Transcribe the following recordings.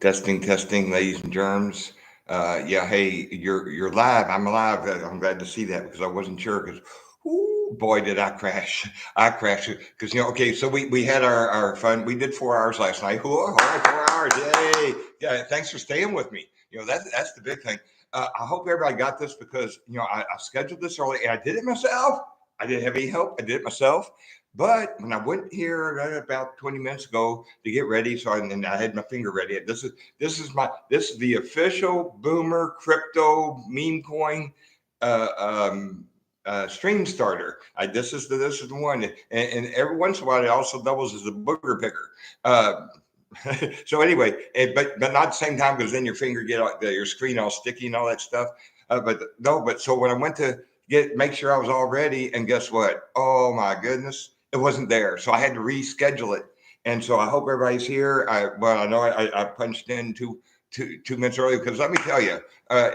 Testing, ladies and germs. Yeah, hey, you're live. I'm alive. I'm glad to see that because I wasn't sure. Because, boy, did I crash! I crashed because Okay, so we had our fun. We did 4 hours last night. All right, 4 hours. Yay! Yeah, thanks for staying with me. That's the big thing. I hope everybody got this because I scheduled this early and I did it myself. I didn't have any help. I did it myself. But when I went here about 20 minutes ago to get ready, and I had my finger ready. This is the official Boomer crypto meme coin uh, um, stream starter. This is the one, and every once in a while it also doubles as a booger picker. Uh, so anyway, but not at the same time because then your finger your screen all sticky and all that stuff. But no, but so when I went to make sure I was all ready, and guess what? Oh my goodness, it wasn't there. So I had to reschedule it. And so I hope everybody's here. I know I punched in 2 minutes early because let me tell you.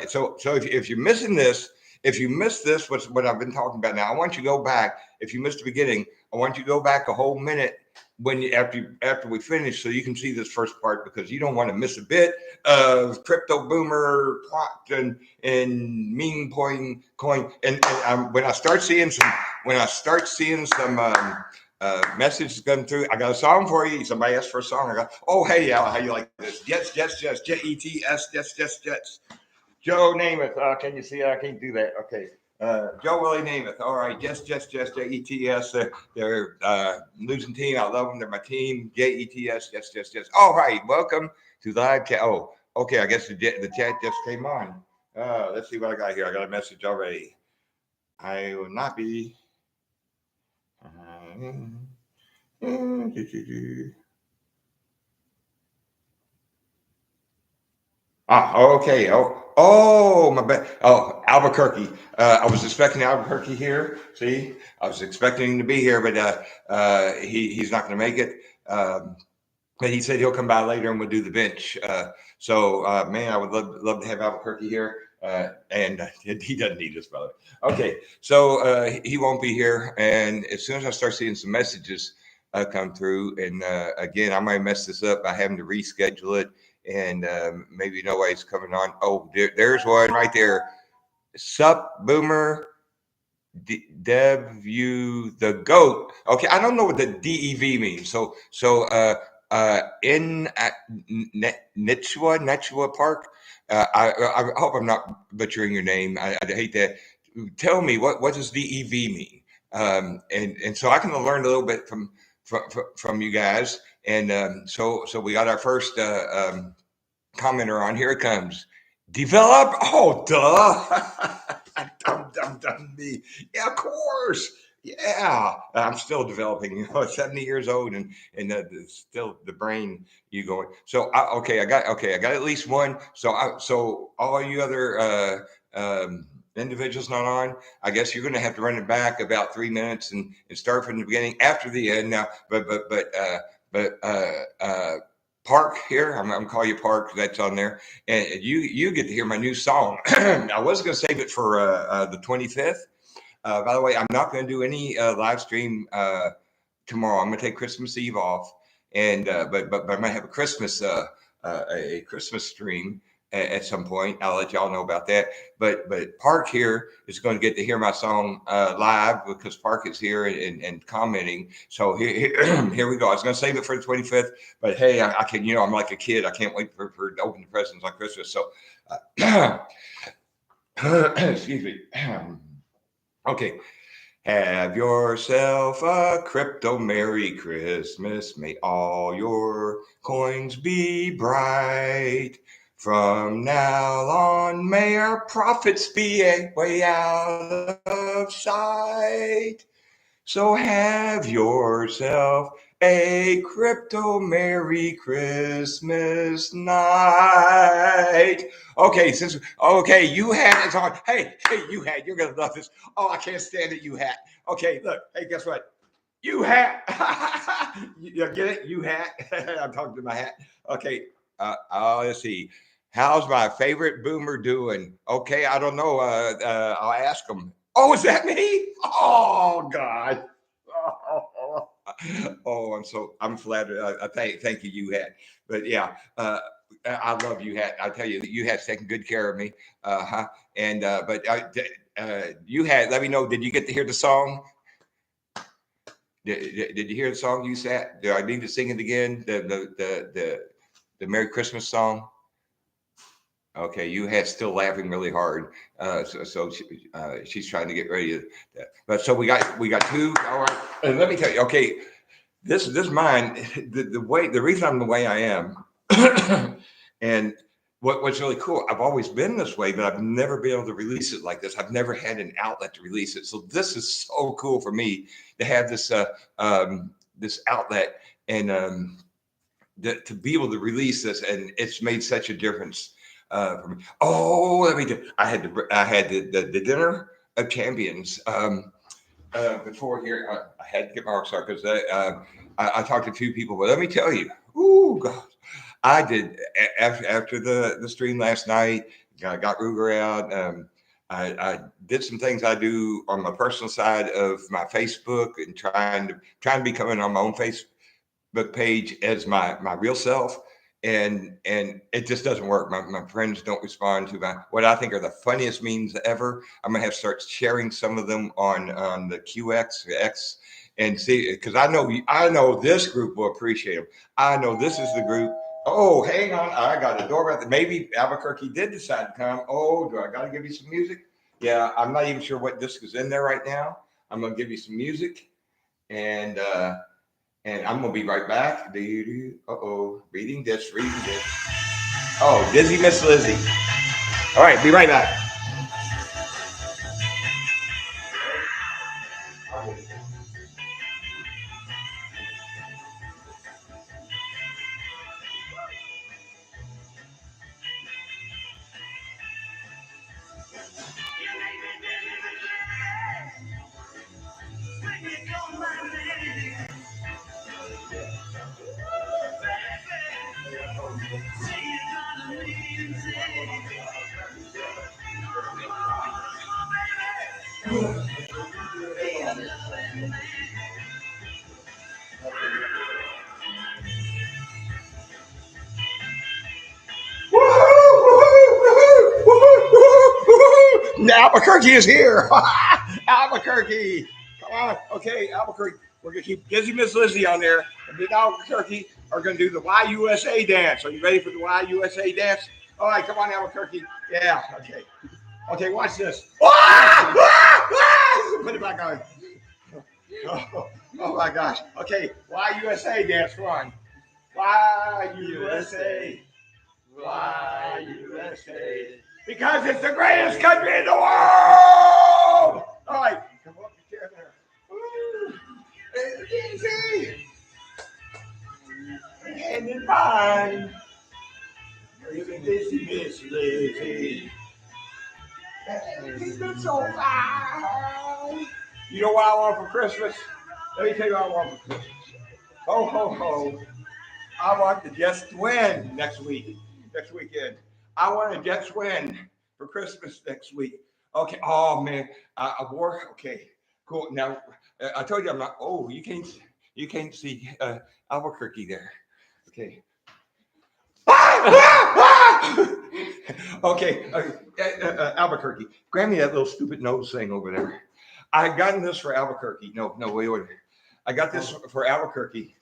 So if you're missing this, if you missed this, what I've been talking about now, I want you to go back. If you missed the beginning, I want you to go back a whole minute after we finish, so you can see this first part because you don't want to miss a bit of crypto boomer plot and meme coin. And when I start seeing some messages come through, I got a song for you. Somebody asked for a song. I got, oh hey Al, how you like this? Jets, Jets. Joe Namath. Can you see? I can't do that. Okay. Joe Willie Namath. All right. Jets, Jets. They're losing team. I love them. They're my team. Jets, Jets. All right. Welcome to live chat. Oh, okay. I guess the chat just came on. Let's see what I got here. I got a message already. I will not be. Okay. My bad. Oh, Albuquerque. I was expecting Albuquerque here. See, I was expecting him to be here, but he's not going to make it. But he said he'll come by later and we'll do the bench. Man, I would love to have Albuquerque here. And he doesn't need us, by the way. Okay, so he won't be here. And as soon as I start seeing some messages come through, and again, I might mess this up by having to reschedule it, and maybe nobody's coming on. Oh, there's one right there. Sup, Boomer. Dev, you the goat. Okay, I don't know what the DEV means. In Nechua Park. I hope I'm not butchering your name. I hate that. Tell me what does DEV mean? And so I can learn a little bit from you guys. And so we got our first commenter on. Here it comes. Develop. Oh, duh. Dumb me. Yeah, of course. Yeah, I'm still developing. 70 years old, and still the brain you going. I got at least one. So all you other individuals not on, I guess you're going to have to run it back about 3 minutes and start from the beginning after the end. Now, but Park here. I'm gonna call you Park. That's on there, and you get to hear my new song. I was gonna save it for the 25th. By the way, I'm not gonna do any live stream tomorrow. I'm gonna take Christmas Eve off, and but I might have a Christmas stream at some point. I'll let y'all know about that. But Park here is going to get to hear my song live because Park is here and commenting. So here we go. I was going to save it for the 25th, but hey, I can, I'm like a kid. I can't wait for to open the presents on Christmas. So excuse me. Okay. Have yourself a crypto Merry Christmas. May all your coins be bright. From now on, may our profits be way out of sight. So have yourself a crypto Merry Christmas night. Okay, you hat is on. Hey, you hat, you're gonna love this. Oh, I can't stand it, you hat. Okay, look, hey, guess what? You hat. You get it? You hat. I'm talking to my hat. Okay, let's see. How's my favorite boomer doing? Okay, I don't know. I'll ask him. Oh, is that me? Oh God. Oh, I'm flattered. Thank you, you had. But yeah, I love you had. I tell you that you had taken good care of me. Huh. And you had. Let me know. Did you get to hear the song? Did you hear the song you sat? Do I need to sing it again? The Merry Christmas song. Okay, you had still laughing really hard. She's trying to get ready to. But so we got two. All right, and let me tell you. Okay, this mine. The reason I'm the way I am, and what's really cool. I've always been this way, but I've never been able to release it like this. I've never had an outlet to release it. So this is so cool for me to have this outlet and to be able to release this, and it's made such a difference for me. Oh, let me do. I had the dinner of champions before here. I had to get my rocks out because I talked to two people, but let me tell you, ooh, God, I did after the stream last night. I got Ruger out. I did some things I do on my personal side of my Facebook and trying to become on my own face book page as my real self, and it just doesn't work. My friends don't respond to my what I think are the funniest memes ever. I'm gonna have to start sharing some of them on the QX and see, because I know this group will appreciate them. I know this is the group. Oh, hang on, I got a doorbell. Maybe Albuquerque did decide to come. Oh, do I got to give you some music? Yeah, I'm not even sure what disc is in there right now. I'm gonna give you some music, and I'm gonna be right back. Uh-oh, reading this. Oh, Dizzy Miss Lizzie. All right, be right back. Albuquerque is here. Albuquerque. Come on. Okay, Albuquerque. We're going to keep Dizzy Miss Lizzie on there. And then Albuquerque are going to do the YUSA dance. Are you ready for the YUSA dance? All right, come on, Albuquerque. Yeah, okay. Okay, watch this. Put it back on. Oh my gosh. Okay, YUSA dance. Come on. YUSA. YUSA. Because it's the greatest country in the world. All right, come up your chair there. Woo. It's easy. And in mine, there's a Dizzy Miss Lizzie. He's been so fine. You know what I want for Christmas? Let me tell you what I want for Christmas. Ho, ho, ho. I want the Jets to win next weekend. I want a Jets win for Christmas next week. Okay. Oh man, I wore. Okay, cool. Now I told you I'm not. Oh, you can't see Albuquerque there. Okay. Okay, Albuquerque. Grab me that little stupid nose thing over there. I gotten this for Albuquerque. No, wait. I got this for Albuquerque,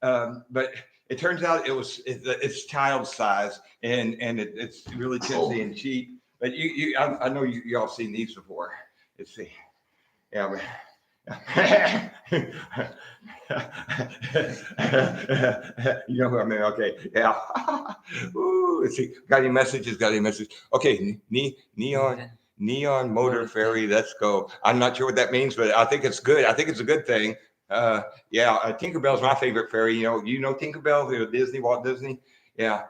but it turns out it's child size and it's really chintzy and cheap. But I know you all seen these before. Let's see. Yeah. You know who I mean? Okay. Yeah. Ooh, let's see. Got any messages? Okay. Neon Motor Ferry. Let's go. I'm not sure what that means, but I think it's good. I think it's a good thing. Yeah. Tinkerbell's my favorite fairy. You know Tinkerbell, Walt Disney. Yeah.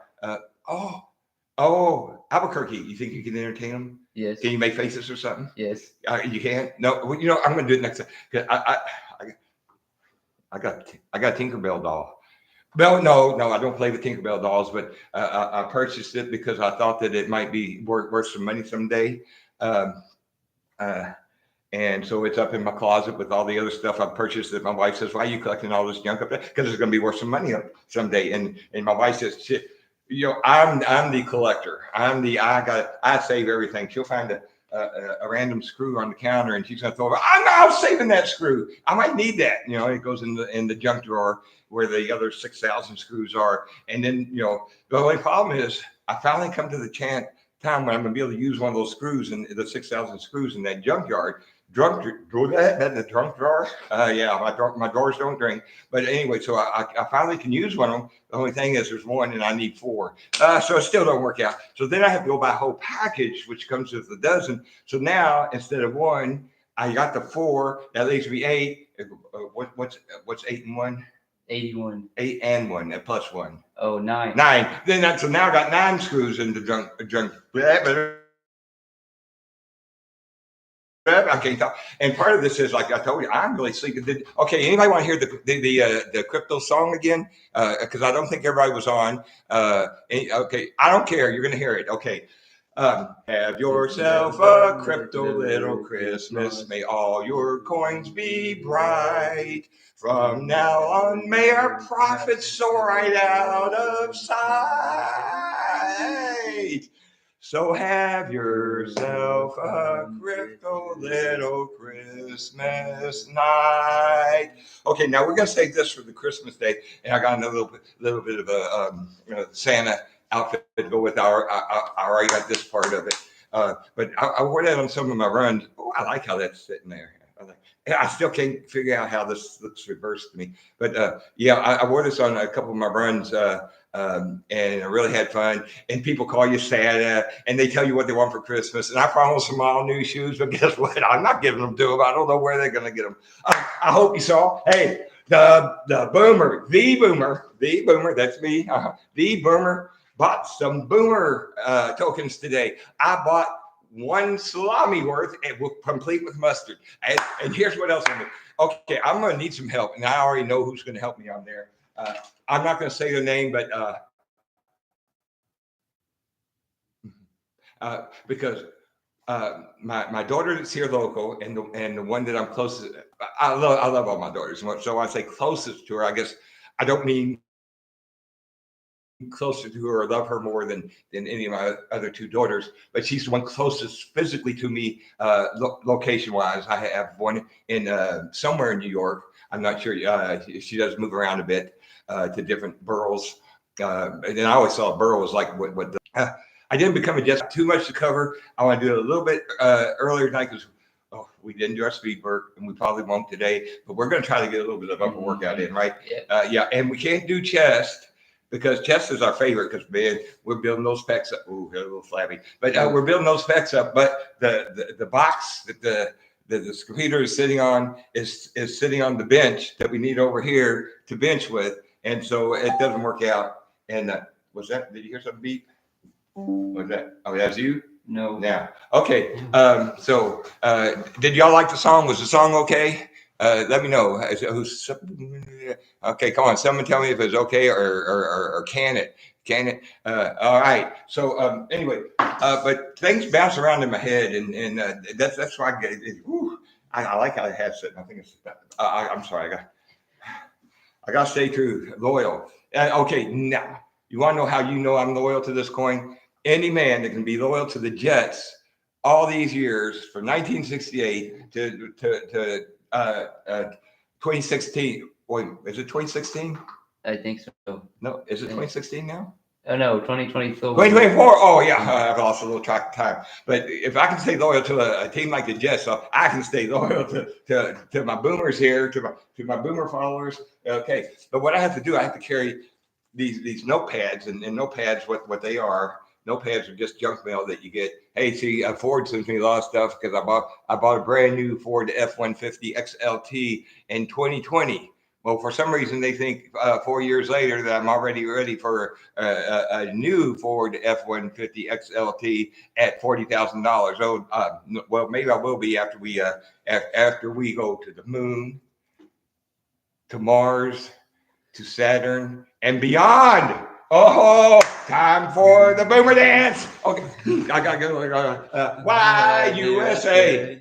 Oh, Albuquerque. You think you can entertain them? Yes. Can you make faces or something? Yes. You can't. No. Well, I'm going to do it next time. I got a Tinkerbell doll. Well, no, I don't play with Tinkerbell dolls, but I purchased it because I thought that it might be worth some money someday. Um, uh, And so it's up in my closet with all the other stuff I've purchased that my wife says, why are you collecting all this junk up there? Because it's going to be worth some money up someday. And my wife says, shit, I'm the collector. I save everything. She'll find a random screw on the counter and she's going to throw it. I'm saving that screw. I might need that. It goes in the junk drawer where the other 6,000 screws are. And then, the only problem is I finally come to the time when I'm going to be able to use one of those screws and the 6,000 screws in that junkyard. The drunk drawer. Yeah, my drawers don't drink. But anyway, so I finally can use one of them. The only thing is there's one and I need four. So it still don't work out. So then I have to go buy a whole package, which comes with a dozen. So now instead of one, I got the four. That leaves me eight. What's 8 and 1? 81. 8 and 1, plus 1. Oh, 9. 9. So now I got 9 screws in the junk. I can't talk. And part of this is, like I told you, I'm really sleeping. Okay, anybody want to hear the crypto song again? Because I don't think everybody was on. Okay, I don't care. You're going to hear it. Okay. Have yourself a crypto little Christmas. May all your coins be bright. From now on, may our profits soar right out of sight. So have yourself a crypto little Christmas night. Okay, now we're going to save this for the Christmas day. And I got another little bit of a Santa outfit to go with. I already got this part of it. But I wore that on some of my runs. Oh, I like how that's sitting there. I still can't figure out how this looks reversed to me. But yeah, I wore this on a couple of my runs. And I really had fun. And people call you Santa, and they tell you what they want for Christmas. And I promised them all new shoes, but guess what? I'm not giving them to them. I don't know where they're going to get them. I hope you saw. Hey, the boomer, that's me. The boomer bought some boomer tokens today. I bought 1 salami worth, and complete with mustard. And here's what else I'm doing. Okay, I'm going to need some help, and I already know who's going to help me on there. I'm not going to say their name, but because my daughter that's here local, and the one that I'm closest, I love all my daughters. So I say closest to her. I guess I don't mean closer to her or love her more than any of my other 2 daughters, but she's the one closest physically to me, location wise. I have one in somewhere in New York. I'm not sure. She does move around a bit to different boroughs. And then I always thought borough was like what I didn't become a just too much to cover. I want to do it a little bit earlier tonight because we didn't do our speed work, and we probably won't today, but we're going to try to get a little bit of upper workout in, right? Yeah. And we can't do chest because chest is our favorite because, man, we're building those pecs up. Ooh, they're a little flabby, but we're building those pecs up. But the box that the computer is sitting on is sitting on the bench that we need over here to bench with. And so it doesn't work out. And was that, did you hear something beep? What was that? Oh, that's you? No. Yeah. Okay. So did y'all like the song? Was the song okay? Let me know. Okay, come on. Someone tell me if it's okay or can it? Can it? All right. So anyway, but things bounce around in my head, and that's why I get it. I like how it has it. I think it's. I'm sorry. I got to stay true, loyal. Okay, now you want to know how you know I'm loyal to this coin? Any man that can be loyal to the Jets all these years from 1968 to 2016. Wait, is it 2016? I think so. No, is it 2016 now? Oh no, 2024. 2024. Oh yeah, I've lost a little track of time. But if I can stay loyal to a team like the Jets, so I can stay loyal to my boomers here, to my boomer followers. Okay, but what I have to do, I have to carry these notepads, and notepads, what they are. Notepads are just junk mail that you get. Hey, see, Ford sends me a lot of stuff because I bought a brand new Ford F-150 XLT in 2020. Well, for some reason, they think 4 years later that I'm already ready for a new Ford F-150 XLT at $40,000. Oh, well, maybe I will be after we go to the moon, to Mars, to Saturn, and beyond. Oh, time for the boomer dance. Okay, I gotta go. Why USA?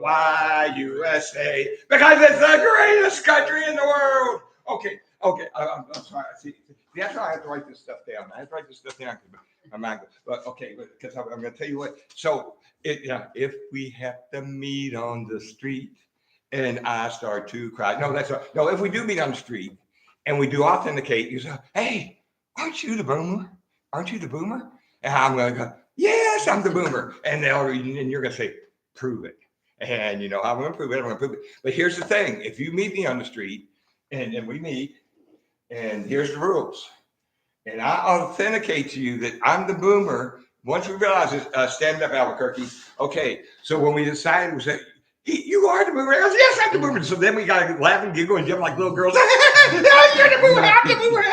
Why USA? Because it's the greatest country in the world. Okay. I'm sorry. See, that's why I have to write this stuff down. I have to write this stuff down because my mind goes. But okay, because I'm going to tell you what. So, if we have to meet on the street and I start to cry. No, that's not. No, if we do meet on the street and we do authenticate, you say, "Hey, aren't you the boomer? Aren't you the boomer?" And I'm going to go, "Yes, I'm the boomer." And you're going to say, "Prove it." And I'm going to prove it. I'm going to prove it. But here's the thing: if you meet me on the street and we meet, and here's the rules, and I authenticate to you that I'm the boomer. Once we realize it, stand up, Albuquerque. Okay, so when we decided, we said, "You are the boomer." I goes, "Yes, I'm the boomer." So then we got to laugh and giggle and jump like little girls. "You're the boomer. I'm the boomer."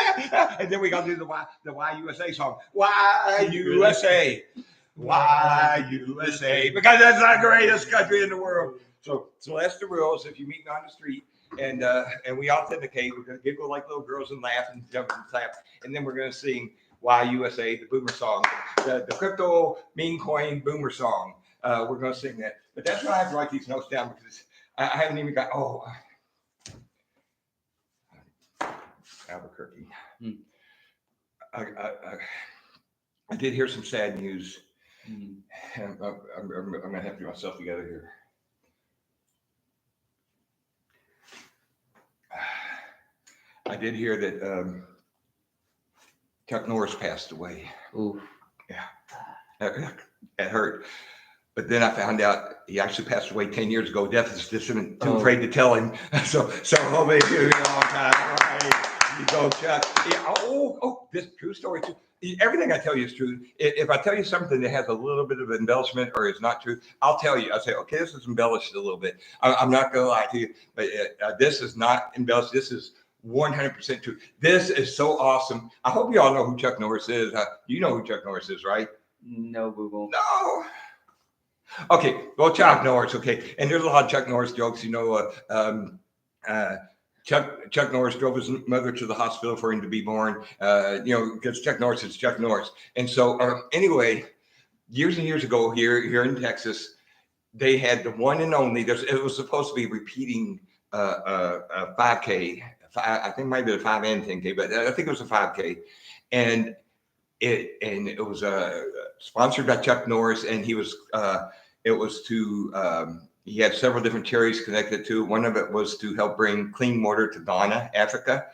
And then we got to do the Why USA song. Why USA? Why USA? Because that's the greatest country in the world. So that's the rules. If you meet me on the street and we authenticate, we're gonna giggle like little girls and laugh and jump and clap, and then we're gonna sing Why USA, the boomer song, the crypto meme coin boomer song. We're gonna sing that. But that's why I have to write these notes down because I haven't even got Albuquerque. I did hear some sad news. I'm gonna have to get myself together here. I did hear that Chuck Norris passed away. Ooh. Yeah, that hurt. But then I found out he actually passed away 10 years ago. Death is just too afraid to tell him. So hopefully you a long time. All right, you go, Chuck. Yeah. This true story too. Everything I tell you is true. If I tell you something that has a little bit of embellishment or is not true, I'll tell you. I'll say, okay, this is embellished a little bit. I'm not going to lie to you, but this is not embellished. This is 100% true. This is so awesome. I hope you all know who Chuck Norris is. You know who Chuck Norris is, right? No, Google. No. Okay, well, Chuck Norris. Okay, and there's a lot of Chuck Norris jokes. Chuck Norris drove his mother to the hospital for him to be born. Because Chuck Norris is Chuck Norris. And so, anyway, years and years ago, here in Texas, they had the one and only. It was supposed to be repeating a 5K. I think it might be a 5 and 10K, but I think it was a 5K, and it was sponsored by Chuck Norris, and he was he had several different charities connected to it. One of it was to help bring clean water to Ghana, Africa,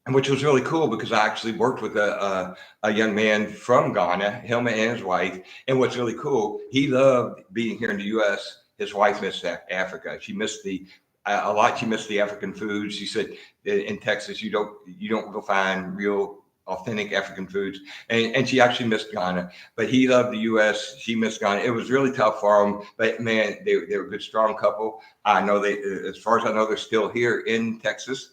which was really cool because I actually worked with a young man from Ghana, him and his wife. And what's really cool, he loved being here in the U.S. His wife missed Africa. She missed a lot. She missed the African food. She said in Texas you don't go find real authentic African foods, and she actually missed Ghana, but he loved the U.S. She missed Ghana. It was really tough for them, but man, they were a good, strong couple. I know as far as I know, they're still here in Texas.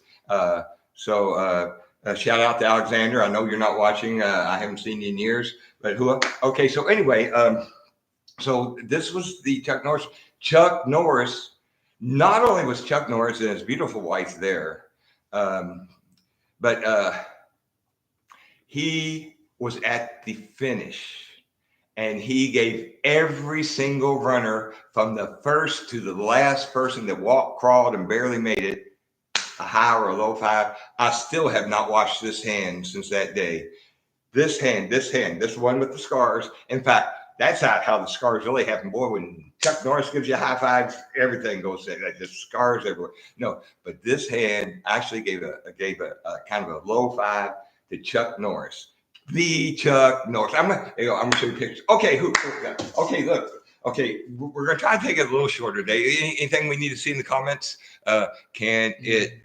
So shout out to Alexander. I know you're not watching. I haven't seen you in years, but who? Okay, so anyway, so this was the Chuck Norris. Chuck Norris. Not only was Chuck Norris and his beautiful wife there, but he was at the finish, and he gave every single runner from the first to the last person that walked, crawled, and barely made it a high or a low five. I still have not washed this hand since that day. This one with the scars. In fact, that's how the scars really happen. Boy, when Chuck Norris gives you a high five, everything goes there. Like just scars everywhere. No, but this hand actually gave a kind of a low five to Chuck Norris. The Chuck Norris. I'm gonna show you pictures. Okay, okay, look. Okay, we're gonna try to take it a little shorter today. Anything we need to see in the comments? Can it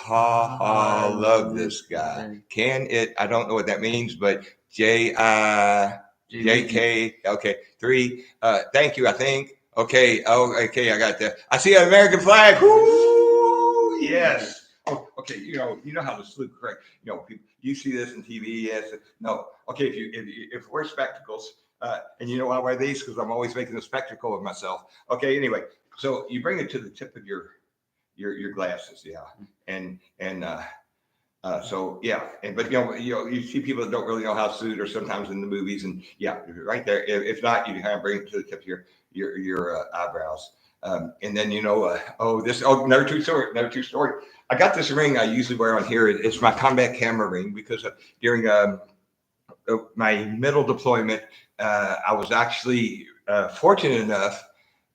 love this guy? Can it? I don't know what that means, but JK. Okay, 3. Thank you. I think. Okay. Oh, okay. I got that. I see an American flag. Woo! Yes. Oh, okay. You know how to salute, correct? You see this in TV. Yes. No. Okay. If wear spectacles, and you know why I wear these? Because I'm always making a spectacle of myself. Okay. Anyway, so you bring it to the tip of your glasses, yeah, and So yeah, but you see people that don't really know how to suit, or sometimes in the movies, and yeah, right there. If not, you kind of bring it to the tip of your eyebrows. And then another true story. Another true story. I got this ring I usually wear on here. It's my combat camera ring because during my middle deployment, I was actually fortunate enough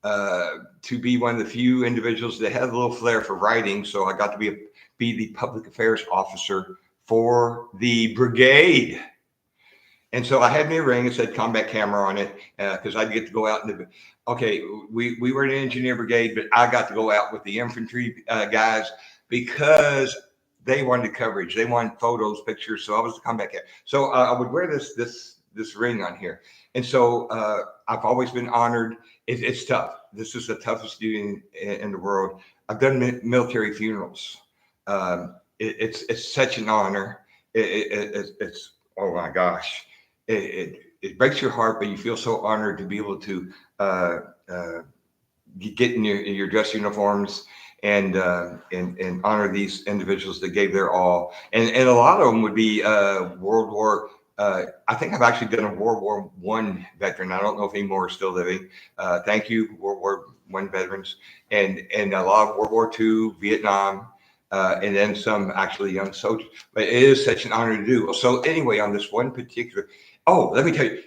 to be one of the few individuals that had a little flair for writing. So I got to be the public affairs officer for the brigade. And so I had me a ring. It said combat camera on it because I'd get to go out and okay, we were an engineer brigade, but I got to go out with the infantry guys because they wanted coverage. They wanted photos, pictures. So I was the combat camera. So I would wear this ring on here, and so I've always been honored. It's tough. This is the toughest duty in the world. I've done military funerals. It's such an honor. It's oh my gosh, it breaks your heart, but you feel so honored to be able to uh, uh, get in your dress uniforms and honor these individuals that gave their all. And a lot of them would be World War. I think I've actually done a World War One veteran. I don't know if any more are still living. Thank you, World War One veterans, and a lot of World War Two, Vietnam, and then some actually young soldiers. But it is such an honor to do. So anyway, on this one particular, oh, let me tell you,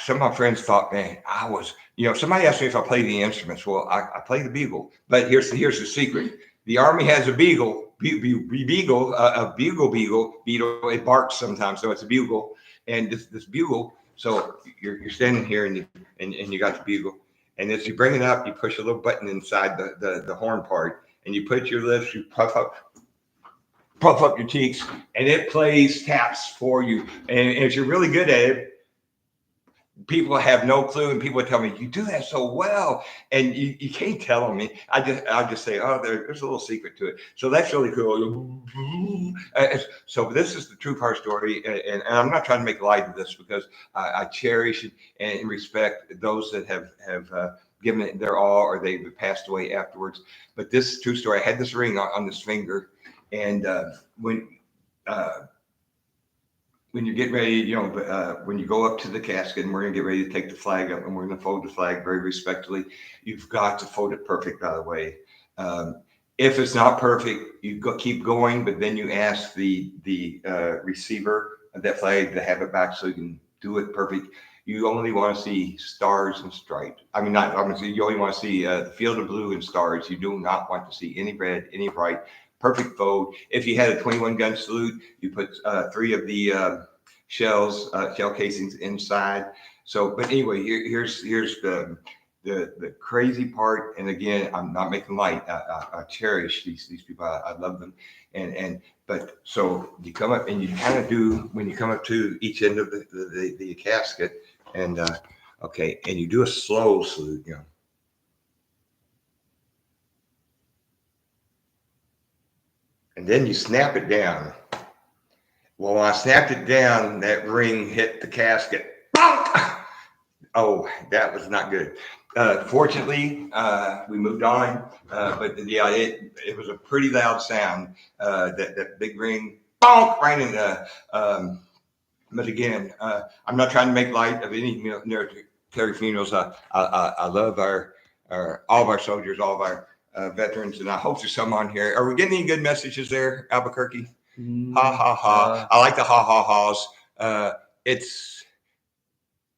some of my friends thought, man, somebody asked me if I play the instruments. Well, I play the bugle, but here's the secret. The Army has a beagle, a bugle beetle. It barks sometimes, so it's a bugle. And this bugle, so you're standing here and you got the bugle. And as you bring it up, you push a little button inside the horn part, and you put your lips, you puff up your cheeks, and it plays taps for you. And if you're really good at it, people have no clue, and people tell me you do that so well, and you can't tell me. I'll just say, oh, there's a little secret to it. So that's really cool. So this is the true part story, and I'm not trying to make light of this because I cherish and respect those that have given it their all, or they've passed away afterwards. But this true story. I had this ring on this finger, and uh, when you get ready, when you go up to the casket, and we're going to get ready to take the flag up, and we're going to fold the flag very respectfully, you've got to fold it perfect, by the way. If it's not perfect, keep going, but then you ask the receiver of that flag to have it back so you can do it perfect. You only want to see stars and stripes. I mean, not obviously. You only want to see the field of blue and stars. You do not want to see any red, any bright. Perfect fold. If you had a 21 gun salute, you put three of the shell casings inside. So, but anyway, here's the crazy part. And again, I'm not making light. I cherish these people. I love them. But so you come up and you kind of do when you come up to each end of the casket, and okay, and you do a slow salute. And then you snap it down. Well, when I snapped it down, that ring hit the casket. Bonk! Oh, that was not good. Fortunately, we moved on, but yeah, it was a pretty loud sound. That big ring, bonk, right in the. But again, I'm not trying to make light of any military funerals. I love all of our soldiers, all of our veterans, and I hope there's some on here. Are we getting any good messages there, Albuquerque? Ha ha ha! I like the ha ha ha's.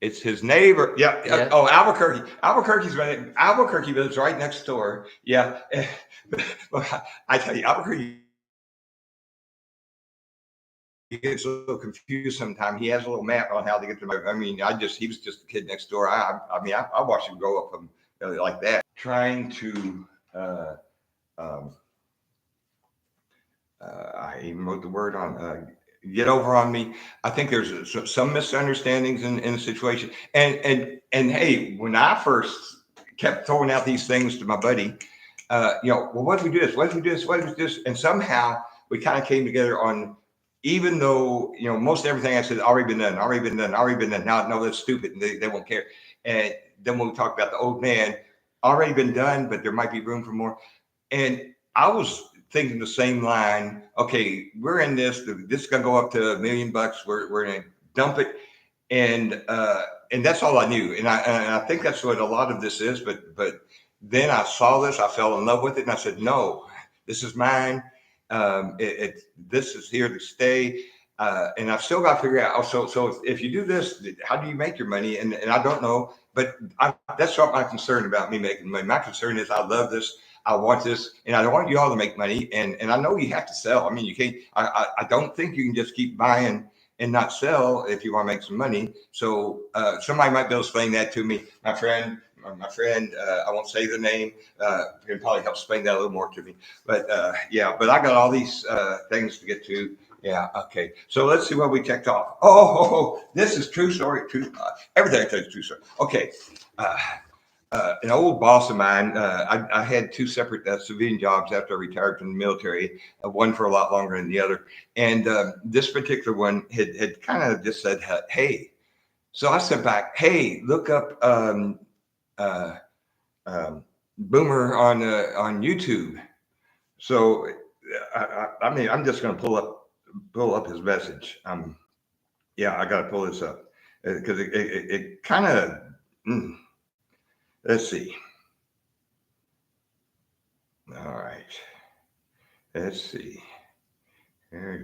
It's his neighbor. Yeah. Yeah. Oh, Albuquerque. Albuquerque lives right next door. Yeah. I tell you, Albuquerque gets a little confused sometimes. He has a little map on how to get to my. I mean, he was just a kid next door. I watched him grow up from like that, trying to. Um, I even wrote the word on get over on me. I think there's some misunderstandings in the situation. And hey, when I first kept throwing out these things to my buddy, well, what if we do this? What if we do this? What if we do this? And somehow we kind of came together on, even though most everything I said already been done, already been done, already been done. Now, no, that's stupid, and they won't care. And then when we talk about the old man, already been done, but there might be room for more. And I was thinking the same line. Okay, we're in this. This is gonna go up to $1 million. We're gonna dump it, and that's all I knew. And I think that's what a lot of this is. But then I saw this. I fell in love with it, and I said, no, this is mine. This is here to stay. And I've still got to figure out. So if you do this, how do you make your money? And I don't know, but that's not my concern about me making money. My concern is I love this. I want this, and I want you all to make money. And I know you have to sell. I mean, you can't. I don't think you can just keep buying and not sell if you want to make some money. So somebody might be able to explain that to me. My friend, I won't say the name. Can probably help explain that a little more to me. But yeah, but I got all these things to get to. Yeah. Okay. So let's see what we checked off. Oh, this is true story. True. Everything I tell you is true story. Okay. An old boss of mine, I had two separate civilian jobs after I retired from the military, one for a lot longer than the other. And this particular one had kind of just said, hey. So I said back, hey, look up uh, Boomer on YouTube. So I mean, I'm just going to pull up his message. Yeah, I got to pull this up because it kind of. Let's see. All right. Let's see. Here we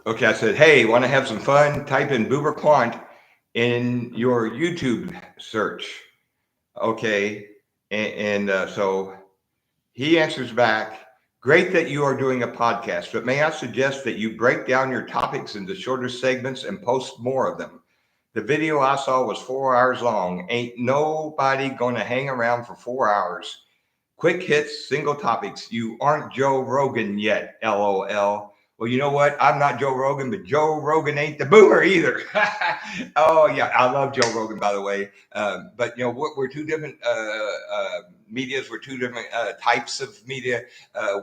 go. Okay, I said, hey, want to have some fun? Type in Boomer Quant in your YouTube search. Okay. So he answers back, great that you are doing a podcast, but may I suggest that you break down your topics into shorter segments and post more of them? The video I saw was 4 hours long. Ain't nobody going to hang around for 4 hours. Quick hits, single topics. You aren't Joe Rogan yet, LOL. Well, you know what? I'm not Joe Rogan, but Joe Rogan ain't the boomer either. Oh, yeah. I love Joe Rogan, by the way. But, you know, we're two different medias. We're two different types of media.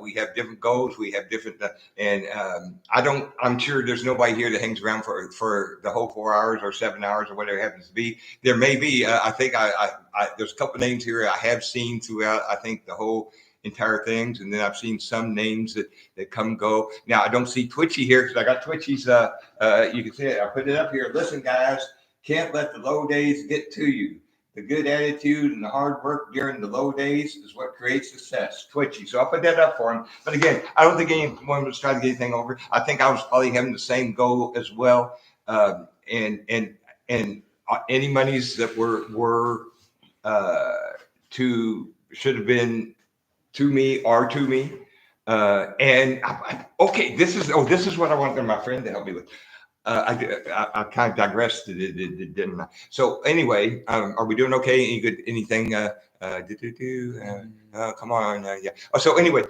We have different goals. We have different, I'm sure there's nobody here that hangs around for the whole 4 hours or 7 hours or whatever it happens to be. There may be, I think there's a couple names here I have seen throughout, I think, the whole entire things. And then I've seen some names that come and go. Now, I don't see Twitchy here because I got Twitchy's, you can see it. I put it up here. Listen, guys, can't let the low days get to you. The good attitude and the hard work during the low days is what creates success. Twitchy. So I'll put that up for him. But again, I don't think anyone was trying to get anything over. I think I was probably having the same goal as well. And any monies that were should have been to me are to me. Okay, this is what I want my friend to help me with. I kind of digressed, didn't I? So anyway, are we doing okay? Any good? Anything? Come on, yeah. Oh, so anyway,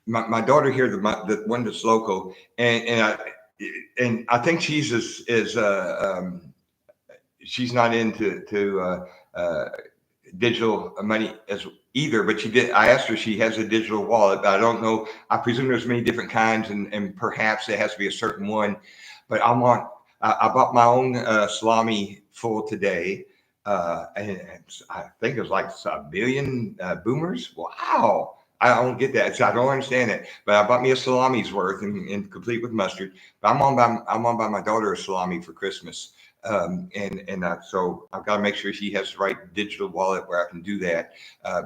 my daughter here, the one that's local, and I think she's she's not into digital money as either, but she did. I asked her, she has a digital wallet, but I don't know. I presume there's many different kinds, and perhaps it has to be a certain one. But I bought my own salami full today, and I think it was like 1 billion boomers. Wow. I don't get that. So I don't understand it. But I bought me a salami's worth and complete with mustard. But I'm on by my daughter a salami for Christmas. So I've got to make sure she has the right digital wallet where I can do that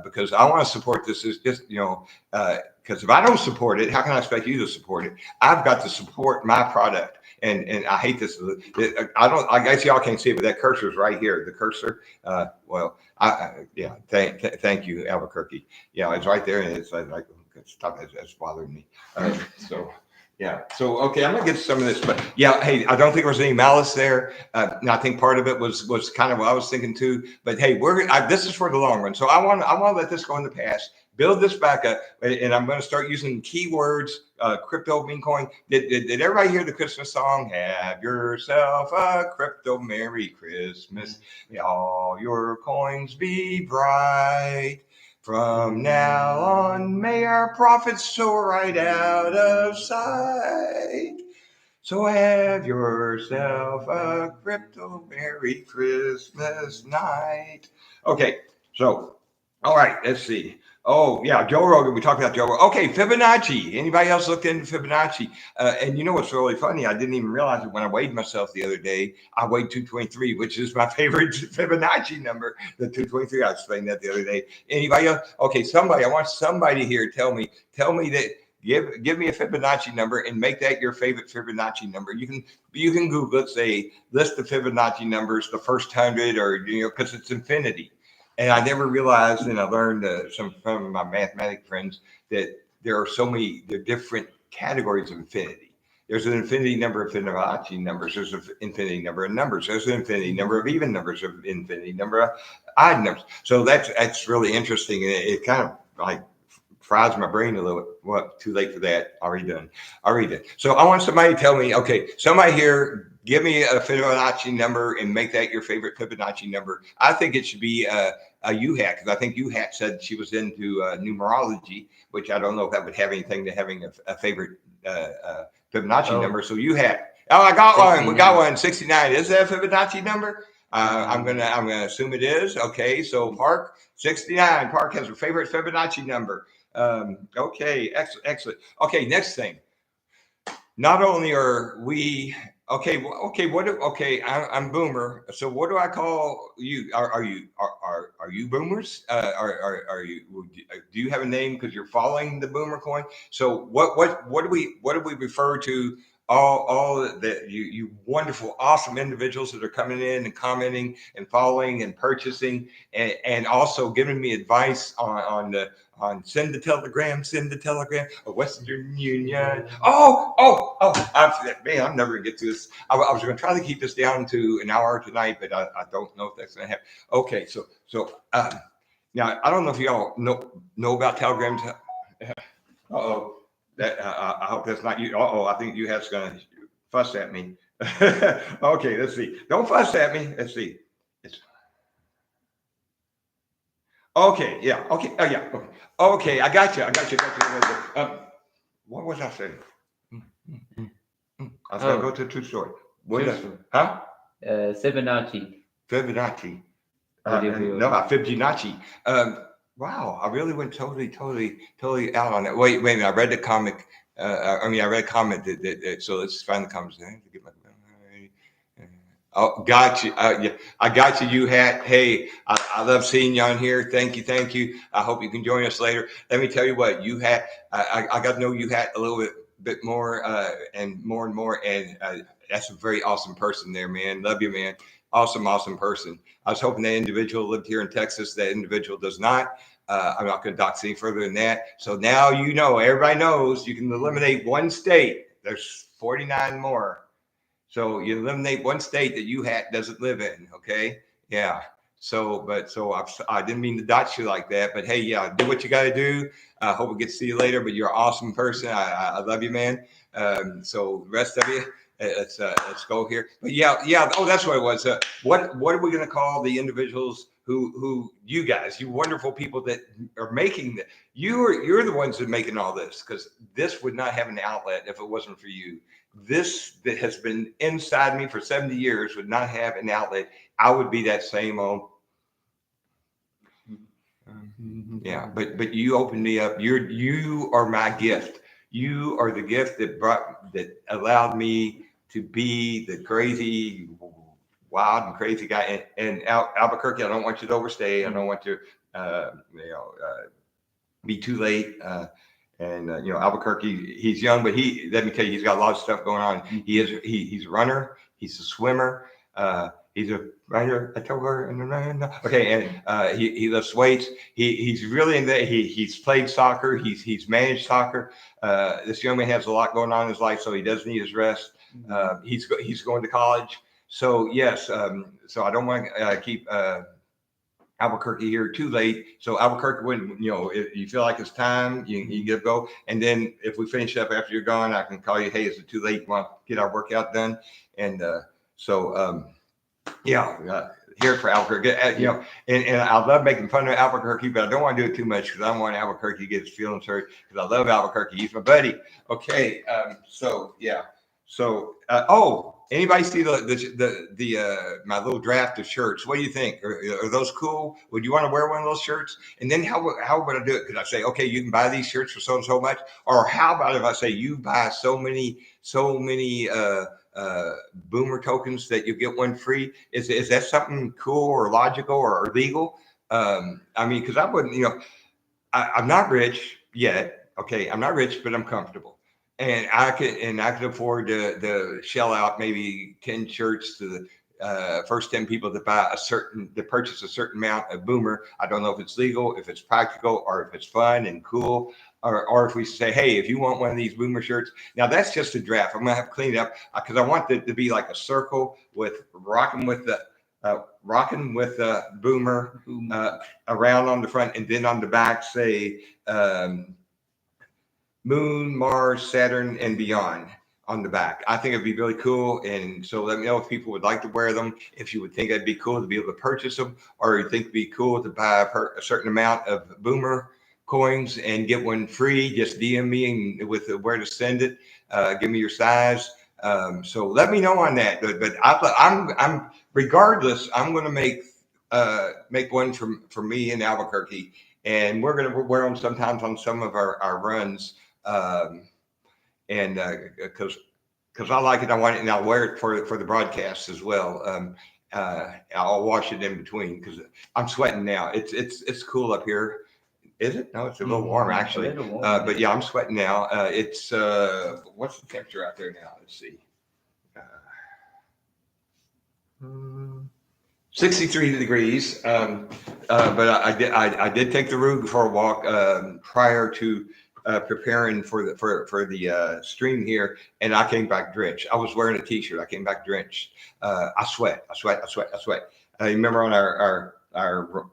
because I want to support this. Is just because if I don't support it, how can I expect you to support it? I've got to support my product, and I hate this. I guess y'all can't see it, but that cursor is right here. The cursor. Thank you, Albuquerque. Yeah, it's right there, and it's like it's bothering me. So. Yeah. So, okay, I'm going to get some of this, but yeah, hey, I don't think there was any malice there. And I think part of it was kind of what I was thinking too. But hey, this is for the long run. So I want to let this go in the past, build this back up, and I'm going to start using keywords, crypto, meme coin. Did everybody hear the Christmas song? Have yourself a crypto Merry Christmas. May all your coins be bright. From now on, may our profits soar right out of sight. So have yourself a crypto Merry Christmas night. Okay, so, all right, let's see. Oh yeah, Joe Rogan. We talked about Joe Rogan. Okay, Fibonacci. Anybody else looked into Fibonacci? And you know what's really funny? I didn't even realize it when I weighed myself the other day. I weighed 223, which is my favorite Fibonacci number. The 223. I explained that the other day. Anybody else? Okay, somebody. I want somebody here. Tell me that. Give me a Fibonacci number and make that your favorite Fibonacci number. You can Google it. Say list the Fibonacci numbers, the first 100, or because it's infinity. And I never realized, and I learned from my mathematic friends that there are so many different categories of infinity. There's an infinity number of Fibonacci numbers. There's an infinity number of numbers. There's an infinity number of even numbers. Of infinity number of odd numbers. So that's really interesting, and it kind of like fries my brain a little bit. Well, too late for that. Already done. So I want somebody to tell me, okay, somebody here, give me a Fibonacci number and make that your favorite Fibonacci number. I think it should be a UHAT, because I think UHAT said she was into numerology, which I don't know if that would have anything to having a favorite Fibonacci number. So UHAT. Oh, I got 69. One. We got one. 69. Is that a Fibonacci number? I'm gonna assume it is. Okay, so Park 69. Park has her favorite Fibonacci number. Okay, excellent. Okay, next thing. Not only are we okay, I'm Boomer. So what do I call you? Are you Boomers? Are you? Do you have a name because you're following the Boomer coin? So what do we refer to? All the you wonderful, awesome individuals that are coming in and commenting and following and purchasing and also giving me advice on send the telegram, Western Union. I'm never gonna get to this. I was gonna try to keep this down to an hour tonight, but I don't know if that's gonna happen. Okay, so now I don't know if y'all know about telegrams. Uh-oh. I hope that's not you. I think you have gonna fuss at me. Okay, let's see. Don't fuss at me. Let's see. Okay, yeah. Okay, yeah. Okay, I got you. What was I saying? I was gonna go to a true story. Huh? Fibonacci. Fibonacci. No, Fibonacci. Wow, I really went totally out on that. Wait a minute. I read the comic. I read a comment that so let's find the comments. Oh, got you. Yeah, I got you. You had. Hey, I love seeing you on here. Thank you. I hope you can join us later. Let me tell you what you had. I got to know you had a little bit more and more, and that's a very awesome person there, man. Love you, man. Awesome person. I was hoping that individual lived here in Texas. That individual does not. I'm not going to dox any further than that. So now everybody knows you can eliminate one state. There's 49 more. So you eliminate one state that UHAT doesn't live in. Okay. Yeah. So I didn't mean to dox you like that, but hey, yeah, do what you got to do. I hope we get to see you later, but you're an awesome person. I love you, man. So the rest of you, let's go here. But yeah. Oh, that's what it was. What are we going to call the individuals who you guys, you wonderful people that are making that? You're the ones that are making all this, because this would not have an outlet if it wasn't for you. This that has been inside me for 70 years would not have an outlet. I would be that same old. Yeah, but you opened me up. You are my gift. You are the gift that allowed me to be the crazy, wild and crazy guy. And Albuquerque, I don't want you to overstay. I don't want you be too late. Albuquerque, he's young, but let me tell you, he's got a lot of stuff going on. He's a runner. He's a swimmer. He's a writer. I told her. Okay, and he lifts weights. He's really in that. He's played soccer. He's managed soccer. This young man has a lot going on in his life, so he does need his rest. He's going to college. So yes. So I don't want to keep Albuquerque here too late. So Albuquerque, when if you feel like it's time, you get to go. And then if we finish up after you're gone, I can call you. Hey, is it too late? You want to get our workout done? And here for Albuquerque. And I love making fun of Albuquerque, but I don't want to do it too much because I don't want Albuquerque to get his feelings hurt, because I love Albuquerque. He's my buddy. Okay, So, anybody see the my little draft of shirts? What do you think? Are those cool? Would you want to wear one of those shirts? And then how would I do it? Could I say, okay, you can buy these shirts for so and so much? Or how about if I say you buy so many boomer tokens that you get one free? Is that something cool or logical or legal? I mean, because I wouldn't, I'm not rich yet. Okay, I'm not rich, but I'm comfortable, and I could afford to shell out maybe 10 shirts to the first 10 people that purchase a certain amount of boomer. I don't know if it's legal, if it's practical, or if it's fun and cool, or if we say, hey, if you want one of these boomer shirts, now that's just a draft. I'm gonna have to clean it up because I want it to be like a circle with rocking with the boomer around on the front, and then on the back say Moon, Mars, Saturn, and beyond on the back. I think it'd be really cool. And so let me know if people would like to wear them, if you would think it'd be cool to be able to purchase them, or you think it'd be cool to buy a certain amount of boomer coins and get one free. Just DM me and with where to send it. Give me your size. So let me know on that. But I'm regardless. I'm going to make one for me in Albuquerque, and we're going to wear them sometimes on some of our runs. And because I like it, I want it, and I'll wear it for the broadcast as well. I'll wash it in between because I'm sweating now. It's cool up here. Is it? No, it's a little warm actually. But yeah, I'm sweating now. It's what's the temperature out there now? Let's see. 63 degrees. But I did take the road for a walk prior to preparing for the stream here, and I came back drenched. I was wearing a t-shirt. I came back drenched. I sweat. You remember on our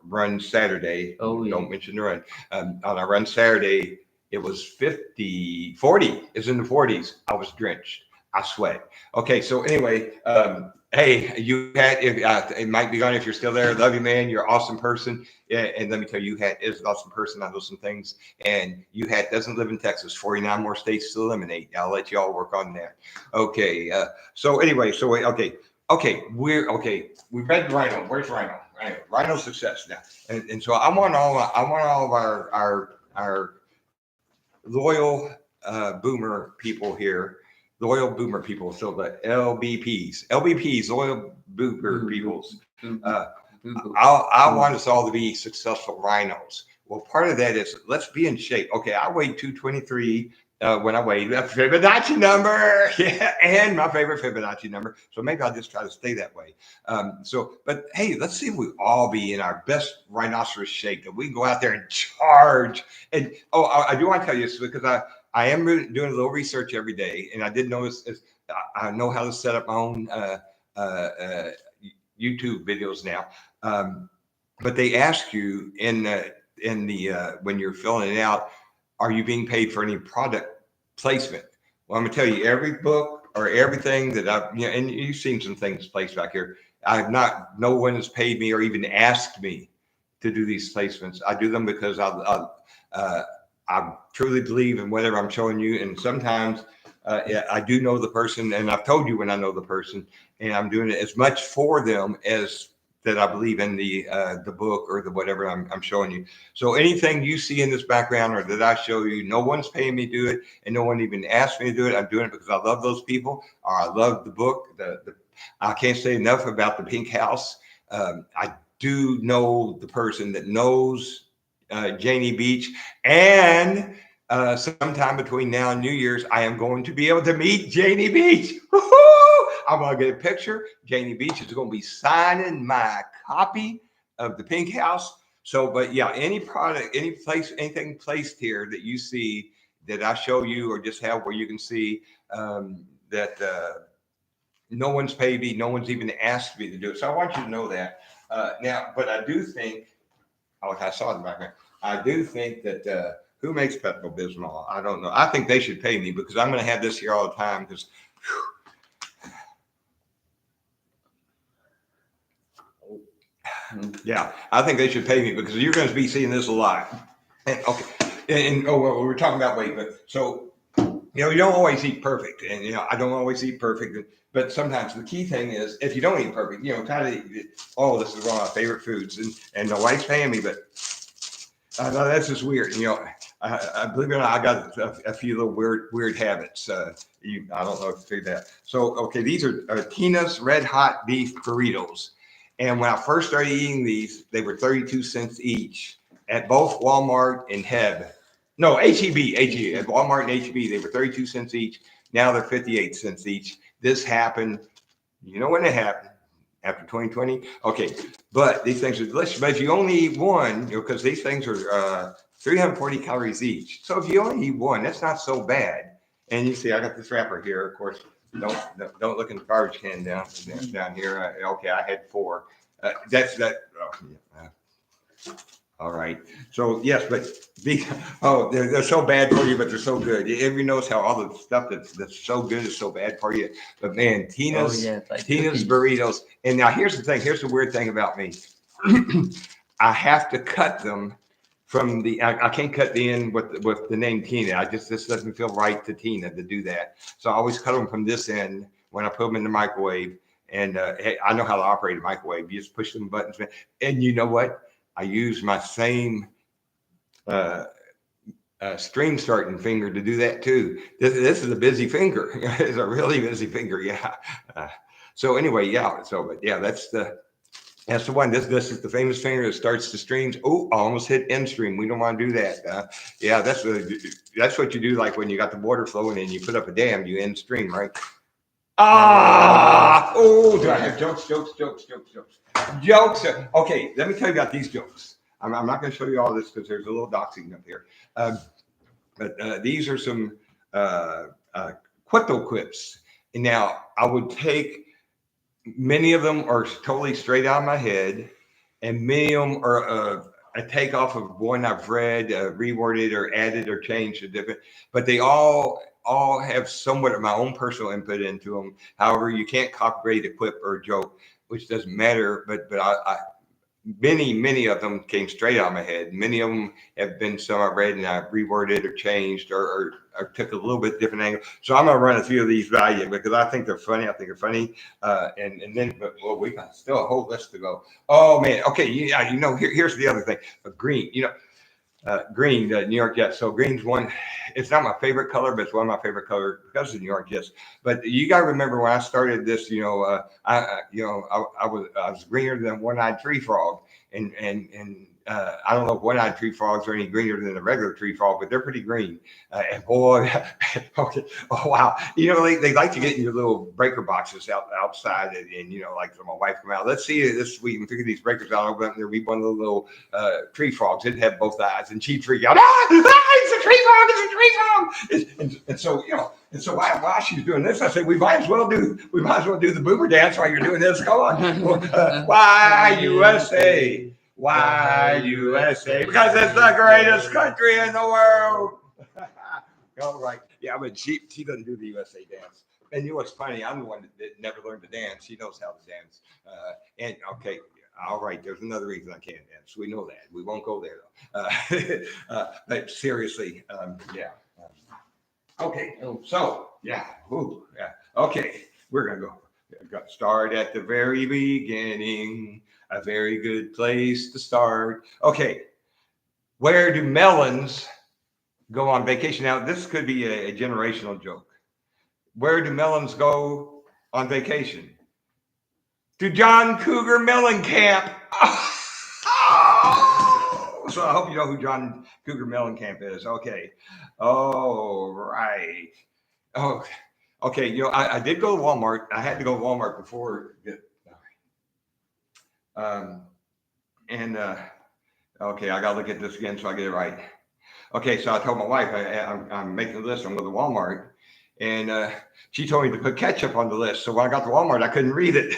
run Saturday? Oh, yeah. Don't mention the run. On our run Saturday, it was 40. It's in the 40s. I was drenched. I sweat. Okay, so anyway, hey, it might be gone if you're still there. Love you, man. You're an awesome person. Yeah, and let me tell you, UHAT is an awesome person. I know some things. And UHAT doesn't live in Texas. 49 more states to eliminate. I'll let you all work on that. Okay. So anyway, okay. We read Rhino. Where's Rhino? Rhino success now. And so I want all of our loyal boomer people here. Loyal boomer people, so the LBPs, loyal boomer peoples. I want us all to be successful rhinos. Well, part of that is let's be in shape. Okay, I weighed 223 when I weighed that Fibonacci number, yeah, and my favorite Fibonacci number. So maybe I'll just try to stay that way. But hey, let's see if we all be in our best rhinoceros shape, that we can go out there and charge. And I do want to tell you this because I am doing a little research every day, and I did notice I know how to set up my own YouTube videos now. But they ask you in the when you're filling it out, are you being paid for any product placement? Well, I'm gonna tell you, every book or everything that and you've seen some things placed back here. No one has paid me or even asked me to do these placements. I do them because I truly believe in whatever I'm showing you. And sometimes I do know the person, and I've told you when I know the person, and I'm doing it as much for them as that I believe in the book or the whatever I'm showing you. So anything you see in this background or that I show you, no one's paying me to do it, and no one even asked me to do it. I'm doing it because I love those people, or I love the book. I can't say enough about the Pink House. I do know the person that knows Janie Beach, and sometime between now and New Year's, I am going to be able to meet Janie Beach. Woo-hoo! I'm going to get a picture. Janie Beach is going to be signing my copy of the Pink House. So, but yeah, any product, anything placed here that you see that I show you or just have where you can see that no one's paid me, no one's even asked me to do it. So I want you to know that. Now, but I do think, like I saw in the background, I do think that who makes Pepto Bismol? I don't know. I think they should pay me because I'm going to have this here all the time. Because, yeah, I think they should pay me because you're going to be seeing this a lot. And okay, and we're talking about weight, but so You don't always eat perfect, and I don't always eat perfect, but sometimes the key thing is if you don't eat perfect, kind of, oh, this is one of my favorite foods, and the wife's paying me, but no, that's just weird. I believe it or not, I got a few little weird habits. I don't know if you figured that. So, okay, these are Tina's Red Hot Beef Burritos. And when I first started eating these, they were 32 cents each at both Walmart and Heb. No, HEB. At Walmart and HEB, they were 32 cents each. Now they're 58 cents each. This happened, when it happened? After 2020? Okay, but these things are delicious. But if you only eat one, because these things are 340 calories each. So if you only eat one, that's not so bad. And you see, I got this wrapper here. Of course, don't look in the garbage can down here. Okay, I had four. That's that. Oh, yeah. All right. So yes, but they're so bad for you, but they're so good. Everybody knows how all the stuff that's so good is so bad for you. But man, Tina's like Tina's cookies. burritos. And now here's the thing. Here's the weird thing about me. I have to cut them from the. I can't cut the end with the name Tina. This doesn't feel right to Tina to do that. So I always cut them from this end when I put them in the microwave. And hey, I know how to operate a microwave. You just push them buttons. And you know what? I use my same string starting finger to do that too. This is a busy finger. It's a really busy finger. Yeah. So anyway, yeah. So but yeah, that's the one. This is the famous finger that starts the streams. Oh, I almost hit end stream. We don't want to do that. Yeah, that's what you do. Like when you got the water flowing and you put up a dam, you end stream, right? Oh, do I have jokes? Okay, let me tell you about these jokes. I'm not going to show you all this because there's a little doxing up here. But these are some Quito quips. And now I would take many of them are totally straight out of my head, and many of them are a takeoff of one I've read, reworded or added or changed a different. But they all have somewhat of my own personal input into them. However, you can't copyright a quip or a joke, which doesn't matter. But I many of them came straight out of my head. Many of them have been some I read and I reworded or changed or took a little bit different angle. So I'm gonna run a few of these by you because I think they're funny. And then well, we got still a whole list to go. Oh man, okay, here's the other thing. Green, green, the New York Jets. So green's one. It's not my favorite color, but it's one of my favorite colors because of the New York Jets. But you got to remember when I started this, I was greener than one-eyed tree frog, and I don't know if one-eyed tree frogs are any greener than a regular tree frog, but they're pretty green. And boy, okay, oh wow, they like to get in your little breaker boxes outside, and like so my wife come out. Let's see this. We can figure these breakers out. I'll go up there, read one of the little tree frogs. It had both eyes, and she'd freak out. It's a tree frog! It's a tree frog! And so while she's doing this, I said, we might as well do the boomer dance while you're doing this. Come on, why USA? Why USA? Because it's the greatest country in the world. All right. Yeah, but she doesn't do the USA dance. And you know what's funny? I'm the one that never learned to dance. She knows how to dance. And okay, all right. There's another reason I can't dance. We know that. We won't go there though. But seriously, yeah. Okay. So yeah. Ooh, yeah. Okay. We're gonna go. Start at the very beginning. A very good place to start. Okay. Where do melons go on vacation? Now, this could be a generational joke. Where do melons go on vacation? To John Cougar Melon Camp. So I hope you know who John Cougar Melon Camp is. Okay. Oh, right. Oh, okay. I did go to Walmart. I had to go to Walmart before. And okay, I got to look at this again so I get it right. Okay, so I told my wife I'm making a list. I'm going to Walmart, and she told me to put ketchup on the list. So when I got to Walmart, I couldn't read it.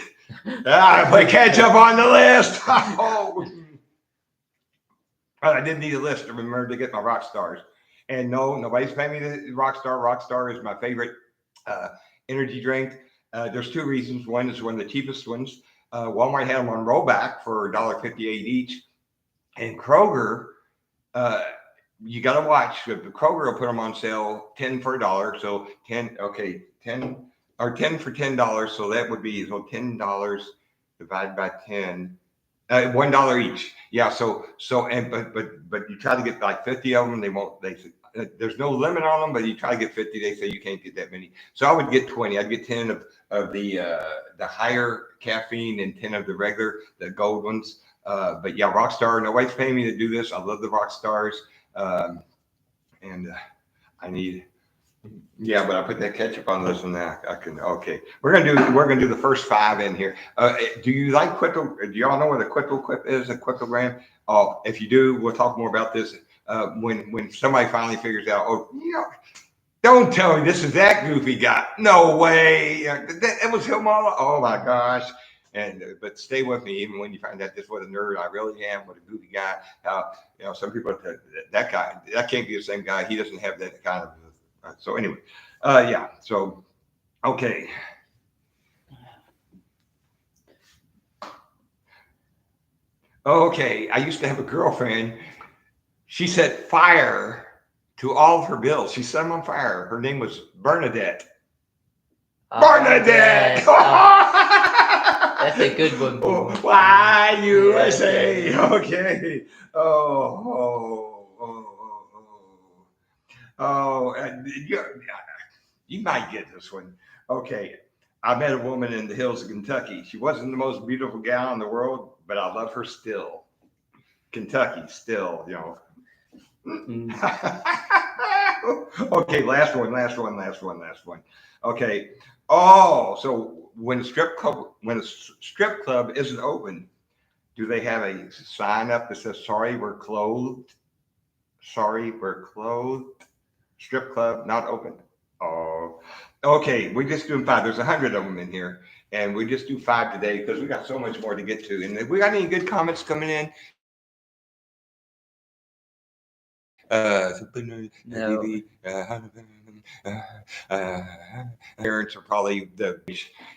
I put ketchup on the list. Oh. I didn't need a list to remember to get my rock stars. And no, nobody's paying me the rock star. Rock star is my favorite energy drink. There's two reasons. One is one of the cheapest ones. Walmart had them on rollback for $1.58 each, and Kroger you got to watch. The Kroger will put them on sale 10 for $1. So 10, okay, 10 or 10 for $10. So that would be so $10 divided by 10. $1 each. Yeah. So and but you try to get like 50 of them. They won't. There's no limit on them, but you try to get 50. They say you can't get that many. So I would get 20. I'd get 10 of the higher caffeine and 10 of the regular, the gold ones. But yeah, Rockstar. Nobody's paying me to do this. I love the Rockstars. Um, and I need. Yeah, but I put that ketchup on this one now. I can. Okay, we're gonna do the first five in here. Do you like Quittle? Do y'all know what a Quittle Quip is? A Quittlegram? Oh, if you do, we'll talk more about this when somebody finally figures out. Oh, don't tell me this is that goofy guy. No way. That was him all. Oh my gosh. And but stay with me even when you find out just what a nerd I really am, what a goofy guy. Some people that guy that can't be the same guy. He doesn't have that kind of. So anyway, yeah. So okay. Okay. I used to have a girlfriend. She set fire to all of her bills. She set them on fire. Her name was Bernadette. Bernadette. Yes. That's a good one, Boomer. Why USA? Yeah. Okay. You might get this one. Okay. I met a woman in the hills of Kentucky. She wasn't the most beautiful gal in the world, but I love her still. Kentucky, still, Mm. Okay, last one. Okay. Oh, so when a strip club isn't open, do they have a sign up that says "Sorry, we're closed"? Sorry, we're closed. Strip club not open. Oh, okay. We just doing five. There's 100 of them in here, and we just do five today because we got so much more to get to. And if we got any good comments coming in, No. parents are probably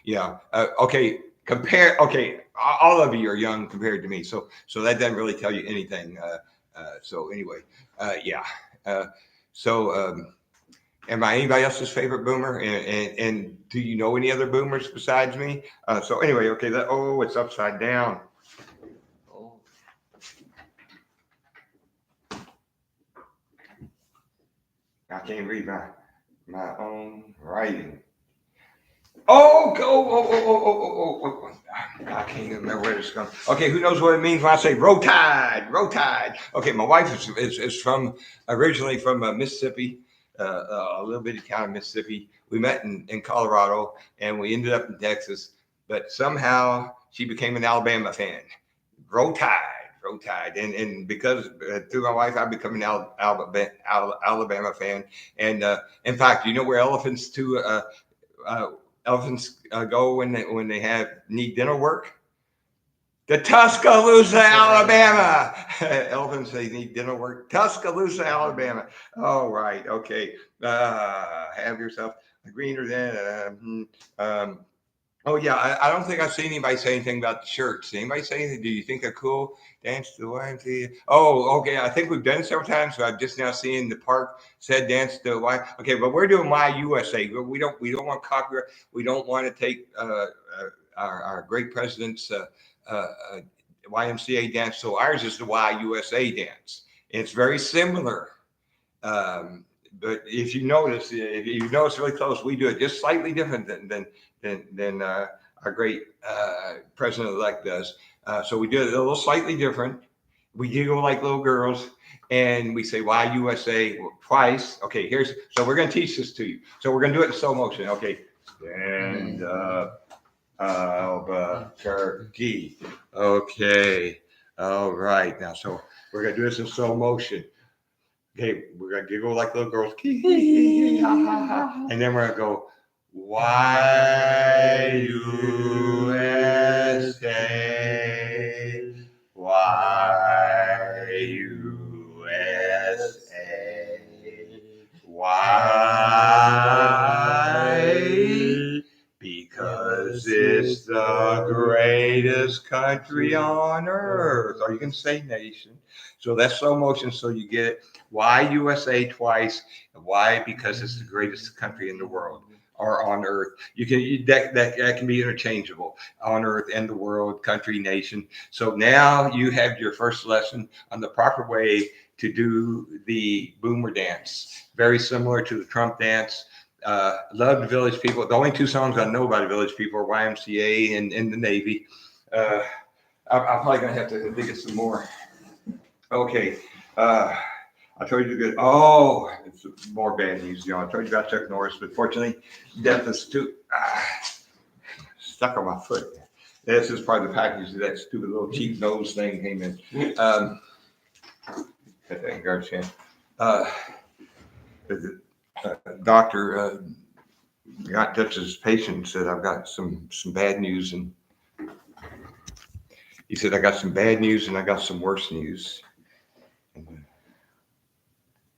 yeah. Okay, compare. Okay, all of you are young compared to me, so that doesn't really tell you anything. So anyway, yeah. Uh, so am I anybody else's favorite boomer? And do you know any other boomers besides me? So anyway, okay. It's upside down. Oh, I can't read my own writing. I can't even remember where it's going. Okay, who knows what it means when I say roll tide? Roll tide. Okay, my wife is from originally from Mississippi, a little bitty town of Mississippi. We met in Colorado and we ended up in Texas, but somehow she became an Alabama fan. Roll tide, roll tide, and because through my wife, I've become an Alabama fan. And in fact, you know where uh, elephants go when they need dental work? The Tuscaloosa, Alabama. Elephants, they need dental work. Tuscaloosa, Alabama. All right, okay. Have yourself a greener than. Oh yeah, I don't think I've seen anybody say anything about the shirts. Anybody say anything? Do you think they're cool? Dance to the YMCA. Oh, okay. I think we've done it several times. So I've just now seen the park said dance to Y. Okay, but we're doing My USA. We don't want copyright. We don't want to take our great president's uh, YMCA dance. So ours is the YUSA dance. It's very similar. Um, but if you notice really close, we do it just slightly different than our great president elect does. So we do it a little slightly different. We giggle like little girls, and we say "Why USA" twice. Okay, so we're going to teach this to you. So we're going to do it in slow motion. Okay, stand up, Albuquerque. Okay, all right. Now, so we're going to do this in slow motion. Okay, we're gonna giggle like little girls, and then we're gonna go YUSA, YUSA, why? Because it's the greatest country on earth. Or you can say nation. So that's slow motion. So you get it. Why USA twice? Why? Because it's the greatest country in the world or on earth. That can be interchangeable on earth and the world, country, nation. So now you have your first lesson on the proper way to do the boomer dance. Very similar to the Trump dance. Love the Village People. The only two songs I know by the Village People are YMCA and the Navy. I'm probably gonna have to dig it some more. Okay. I told you good. Oh, it's more bad news, y'all. I told you about Chuck Norris, but fortunately, death is too stuck on my foot. This is part of the package that stupid little cheap nose thing came in. Got that in garbage can. The doctor got in touch with his patient and said, I've got some bad news. And he said, I got some bad news and I got some worse news. And the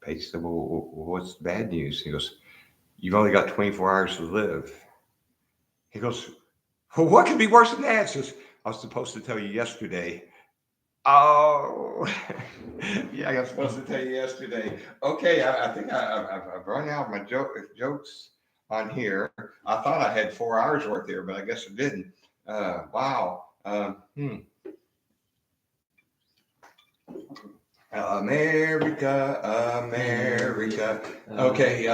patient said, well, what's the bad news? He goes, you've only got 24 hours to live. He goes, well, what could be worse than that? He says, I was supposed to tell you yesterday. Oh, yeah, I was supposed to tell you yesterday. Okay, I think I've run out of my jokes on here. I thought I had 4 hours worth here, but I guess I didn't. Wow. America, America. Okay,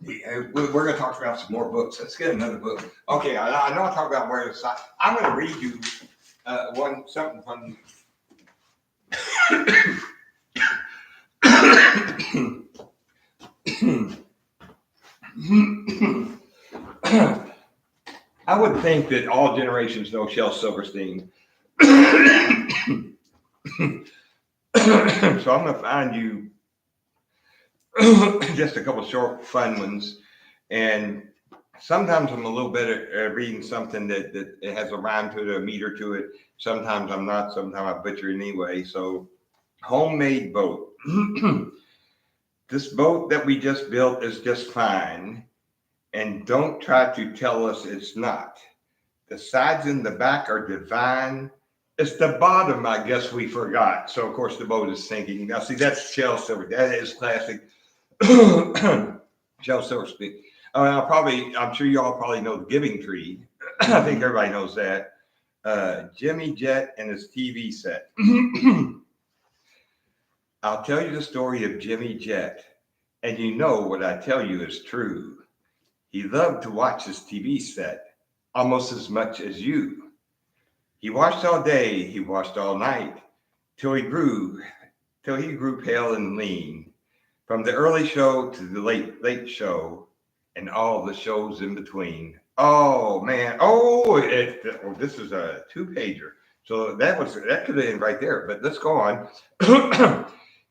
we're going to talk about some more books. Let's get another book. Okay, I know I talk about where to stop. I'm going to read you something from. I would think that all generations know Shel Silverstein. So I'm going to find you just a couple short, fun ones. And sometimes I'm a little better at reading something that it has a rhyme to it, a meter to it. Sometimes I'm not. Sometimes I butcher it anyway. So, homemade boat. This boat that we just built is just fine. And don't try to tell us it's not. The sides and the back are divine. It's the bottom, I guess we forgot. So, of course, the boat is sinking. Now, see, that's Shel Silverstein. That is classic Shel Silverstein. I'm sure you all probably know the Giving Tree. I think everybody knows that. Jimmy Jett and his TV set. I'll tell you the story of Jimmy Jett, and you know what I tell you is true. He loved to watch his TV set almost as much as you. He watched all day, he watched all night, till he grew pale and lean. From the early show to the late show, and all the shows in between. Oh man! This is a 2-pager. So that could have been right there. But let's go on.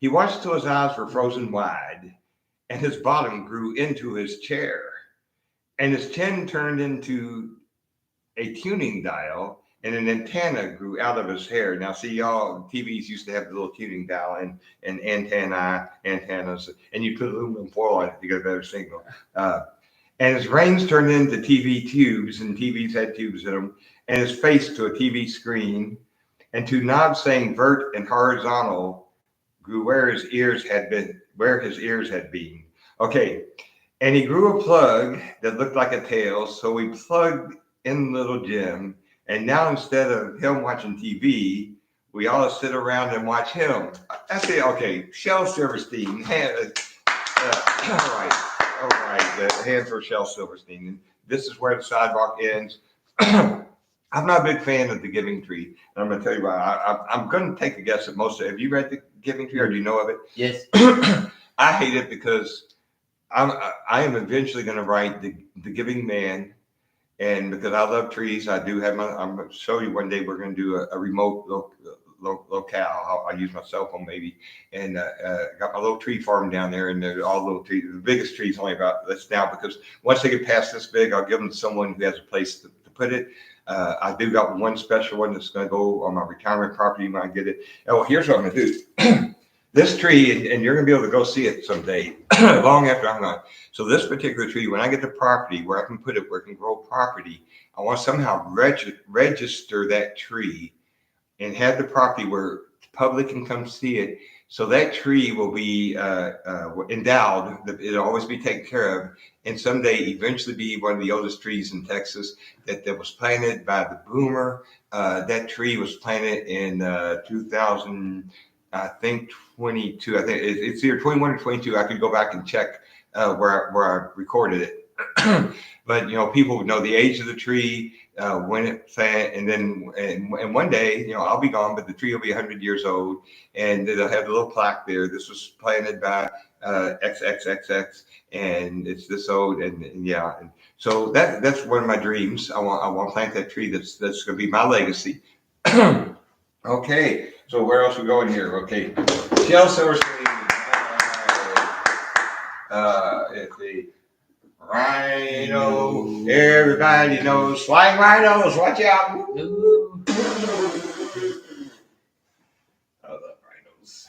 He watched till his eyes were frozen wide, and his bottom grew into his chair, and his chin turned into a tuning dial, and an antenna grew out of his hair. Now, see, y'all, TVs used to have the little tuning dial and antennas, and you put aluminum foil on it to get a better signal. And his reins turned into TV tubes, and TVs had tubes in them, and his face to a TV screen, and two knobs saying vert and horizontal grew where his ears had been. Okay, and he grew a plug that looked like a tail, so we plugged in little Jim, and now instead of him watching TV, we all sit around and watch him. That's it. Okay, Shel Silverstein. All right. The hands for Shel Silverstein. And this is where the sidewalk ends. I'm not a big fan of the Giving Tree, and I'm going to tell you why. I'm going to take a guess at most of it. Have you read the Giving Tree, or do you know of it? Yes. I hate it because I am eventually going to write the Giving Man. And because I love trees, I do have I'm going to show you one day. We're going to do a remote locale. I'll use my cell phone maybe. And got my little tree farm down there, and they're all little trees. The biggest trees only about this now, because once they get past this big, I'll give them to someone who has a place to put it. I do got one special one that's going to go on my retirement property when I get it. Oh, here's what I'm going to do. This tree, and you're going to be able to go see it someday, long after I'm gone. So this particular tree, when I get the property where I can put it, where it can grow property, I want to somehow register that tree and have the property where the public can come see it. So that tree will be endowed. It'll always be taken care of, and someday eventually be one of the oldest trees in Texas. That was planted by the boomer. That tree was planted in 2000, I think 22. I think it's either 21 or 22. I could go back and check where I recorded it. But people would know the age of the tree, when it planted, and then and one day, I'll be gone, but the tree will be 100 years old, and they'll have a little plaque there. This was planted by XXXX, and it's this old, and yeah, and so that's one of my dreams. I want to plant that tree. That's going to be my legacy. Okay, so where else we going here? Okay, Shell Silverstein. It's the rhino. Everybody knows flying rhinos. Watch out. I love rhinos.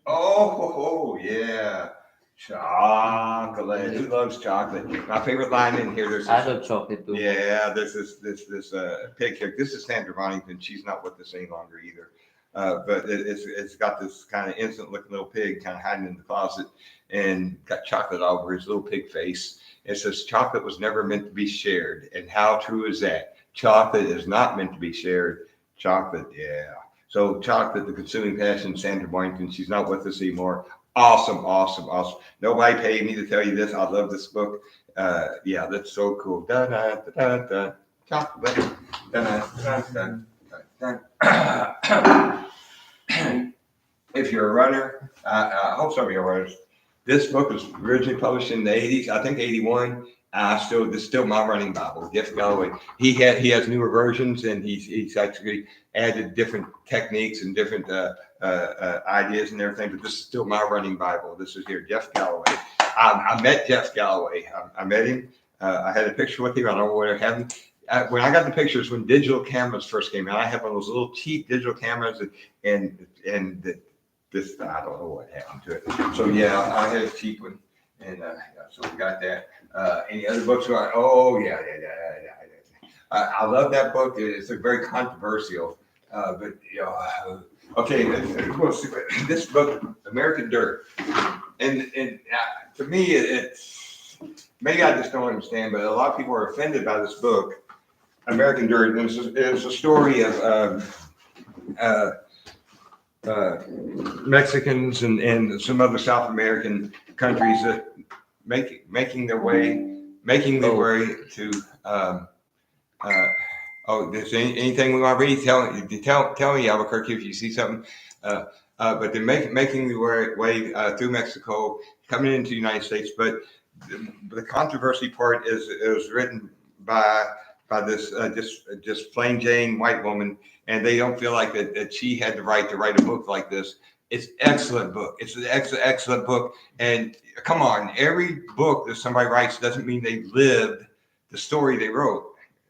Oh, yeah. Chocolate. Who loves chocolate? My favorite line in here. There's I love chocolate too. Yeah, there's this pig here. This is Sandra Bonington. She's not with us any longer either. But it's got this kind of innocent looking little pig kind of hiding in the closet and got chocolate all over his little pig face. It says chocolate was never meant to be shared. And how true is that? Chocolate is not meant to be shared. Chocolate, yeah. So chocolate, the consuming passion, Sandra Boynton, she's not with us anymore. Awesome, awesome, awesome. Nobody paid me to tell you this. I love this book. Yeah, that's so cool. Da, da, da, da, da. Chocolate. Da, da, da, da, da. If you're a runner, I hope some of you are runners. This book was originally published in the 80s, I think 81. This is still my running Bible, Jeff Galloway. He has newer versions, and he's actually added different techniques and different ideas and everything. But this is still my running Bible. This is here, Jeff Galloway. I met Jeff Galloway. I met him. I had a picture with him. I don't know what I have. When I got the pictures, when digital cameras first came out, I had one of those little cheap digital cameras, and this, I don't know what happened to it. So yeah, I had a cheap one, and so we got that. Any other books? Oh yeah. I love that book. It's a very controversial, but okay. This book, American Dirt, and to me, it's maybe I just don't understand, but a lot of people are offended by this book, American Dirt. It's a story of Mexicans and some other South American countries that making their way to. There's anything we want to read? Tell me, Albuquerque, if you see something. But they're making their way through Mexico, coming into the United States. But the controversy part is it was written by this just plain Jane white woman, and they don't feel like that she had the right to write a book like this. It's an excellent book. It's an excellent book. And come on, every book that somebody writes doesn't mean they lived the story they wrote.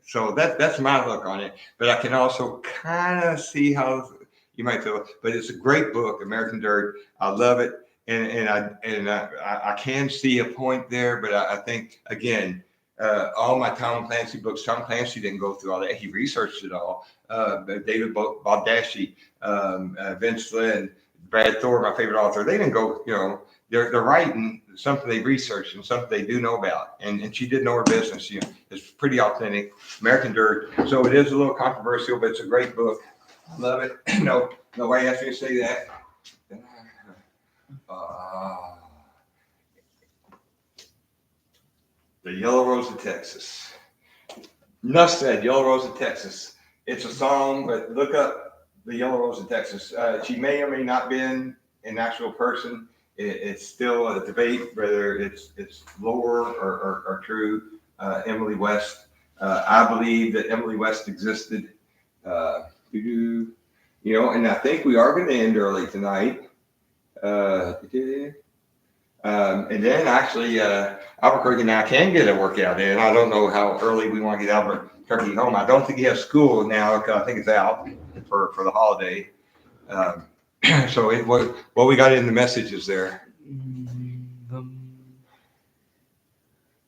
So that's my look on it. But I can also kind of see how you might feel. But it's a great book, American Dirt. I love it, and I can see a point there. But I think again, all my Tom Clancy books. Tom Clancy didn't go through all that. He researched it all. David Baldacci, Vince Lynn, Brad Thor, my favorite author. They didn't go. They're writing something they researched and something they do know about. And she did know her business. It's pretty authentic. American Dirt. So it is a little controversial, but it's a great book. I love it. Nobody asked me to say that. The Yellow Rose of Texas. Enough said, Yellow Rose of Texas. It's a song, but look up the Yellow Rose of Texas. She may or may not have been an actual person. It's still a debate whether it's lore or true. Emily West. I believe that Emily West existed. And I think we are going to end early tonight. And then actually, Albuquerque now can get a workout in. I don't know how early we want to get Albuquerque home. I don't think he has school now because I think it's out for the holiday. So what we got in the messages there?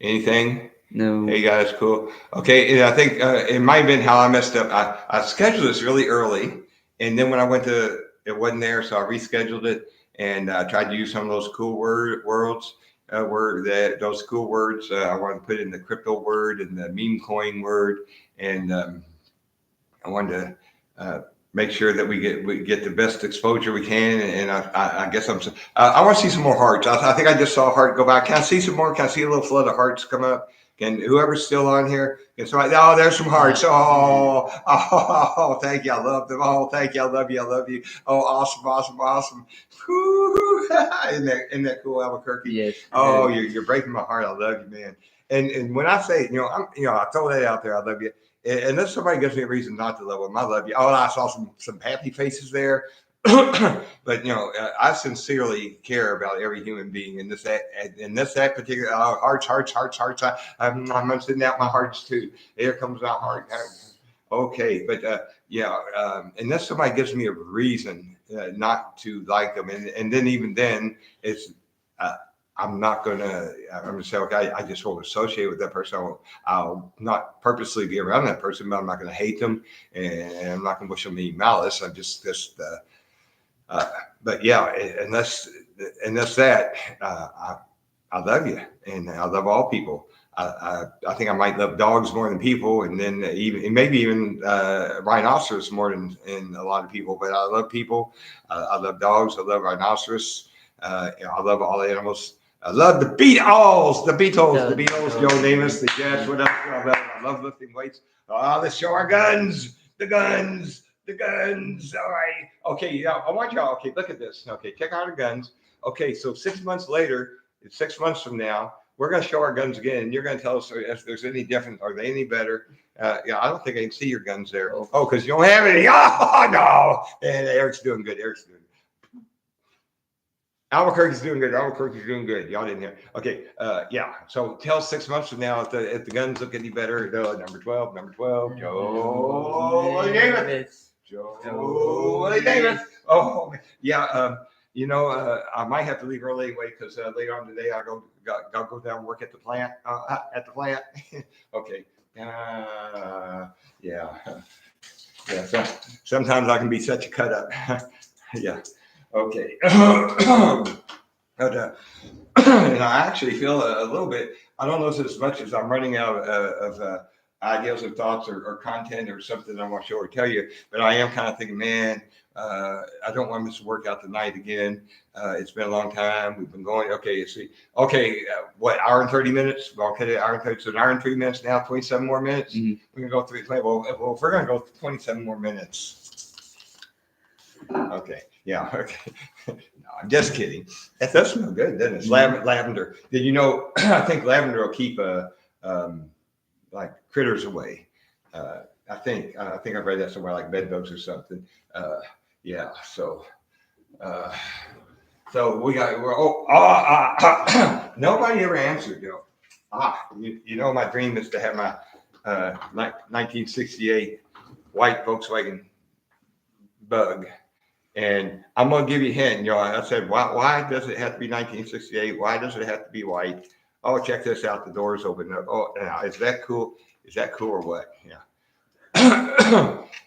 Anything? No. Hey guys, cool. Okay, and I think it might have been how I messed up. I scheduled this really early, and then when I went to, it wasn't there, so I rescheduled it and tried to use some of those cool words. Word that those cool words I wanted to put in the crypto word and the meme coin word, and I wanted to make sure that we get the best exposure we can. And I guess I want to see some more hearts. I think I just saw a heart go by. Can I see some more? Can I see a little flood of hearts come up? Can whoever's still on here? Can somebody? Oh, there's some hearts. Oh, thank you. I love them. Oh, thank you. I love you. I love you. Oh, awesome, awesome, awesome. Isn't that cool, Albuquerque? Yes. Oh, you're breaking my heart. I love you, man. And when I say, I throw that out there. I love you. Unless somebody gives me a reason not to love them, I love you. Oh, I saw some happy faces there, but I sincerely care about every human being in this particular hearts. I'm sending out my hearts too. Here comes my heart. Okay, but unless somebody gives me a reason not to like them, and then even then, it's. I'm not gonna. I'm gonna say, okay, I just won't associate with that person. I'll not purposely be around that person, but I'm not gonna hate them, and I'm not gonna wish them any malice. I'm just. But yeah, unless that, I love you, and I love all people. I think I might love dogs more than people, and then maybe even rhinoceros more than a lot of people. But I love people. I love dogs. I love rhinoceros. I love all animals. I love the Beatles, Joe Namath, the Jets, what else? I love lifting weights. Oh, let's show our guns, the guns. All right. Okay, yeah, I want y'all. Okay, look at this. Okay, check out our guns. Okay, so 6 months later, it's 6 months from now, we're going to show our guns again, and you're going to tell us if there's any different. Are they any better? I don't think I can see your guns there. Oh, because you don't have any. Oh, no. And Eric's doing good. Albuquerque's doing good. Y'all didn't hear. Okay. Yeah. So tell 6 months from now if the guns look any better. Number 12. Joe Davis. Joe Davis. Oh, yeah. I might have to leave early anyway because later on today I go down and work at the plant. Okay. Yeah. Yeah. So sometimes I can be such a cut up. Yeah. Okay. But, and I actually feel a little bit, I don't know if it's as much as I'm running out of ideas or thoughts or content or something I want to show or tell you, but I am kind of thinking, man, I don't want to miss a workout tonight again. It's been a long time. We've been going, okay, see. Okay, what, hour and 30 minutes? Okay, hour and 30, so an hour and 3 minutes now, 27 more minutes? Mm-hmm. We're going to go well, if we're going to go 27 more minutes. Okay. Yeah. Okay. No, I'm just kidding. That does smell good, doesn't it? It's lavender. Did you know? I think lavender will keep like critters away. I think I've read that somewhere, like bed bugs or something. Yeah. So we got. Nobody ever answered. My dream is to have my 1968 white Volkswagen Bug. And I'm going to give you a hint. I said, why does it have to be 1968? Why does it have to be white? Oh, check this out. The door's open up. Oh, now, is that cool? Is that cool or what? Yeah.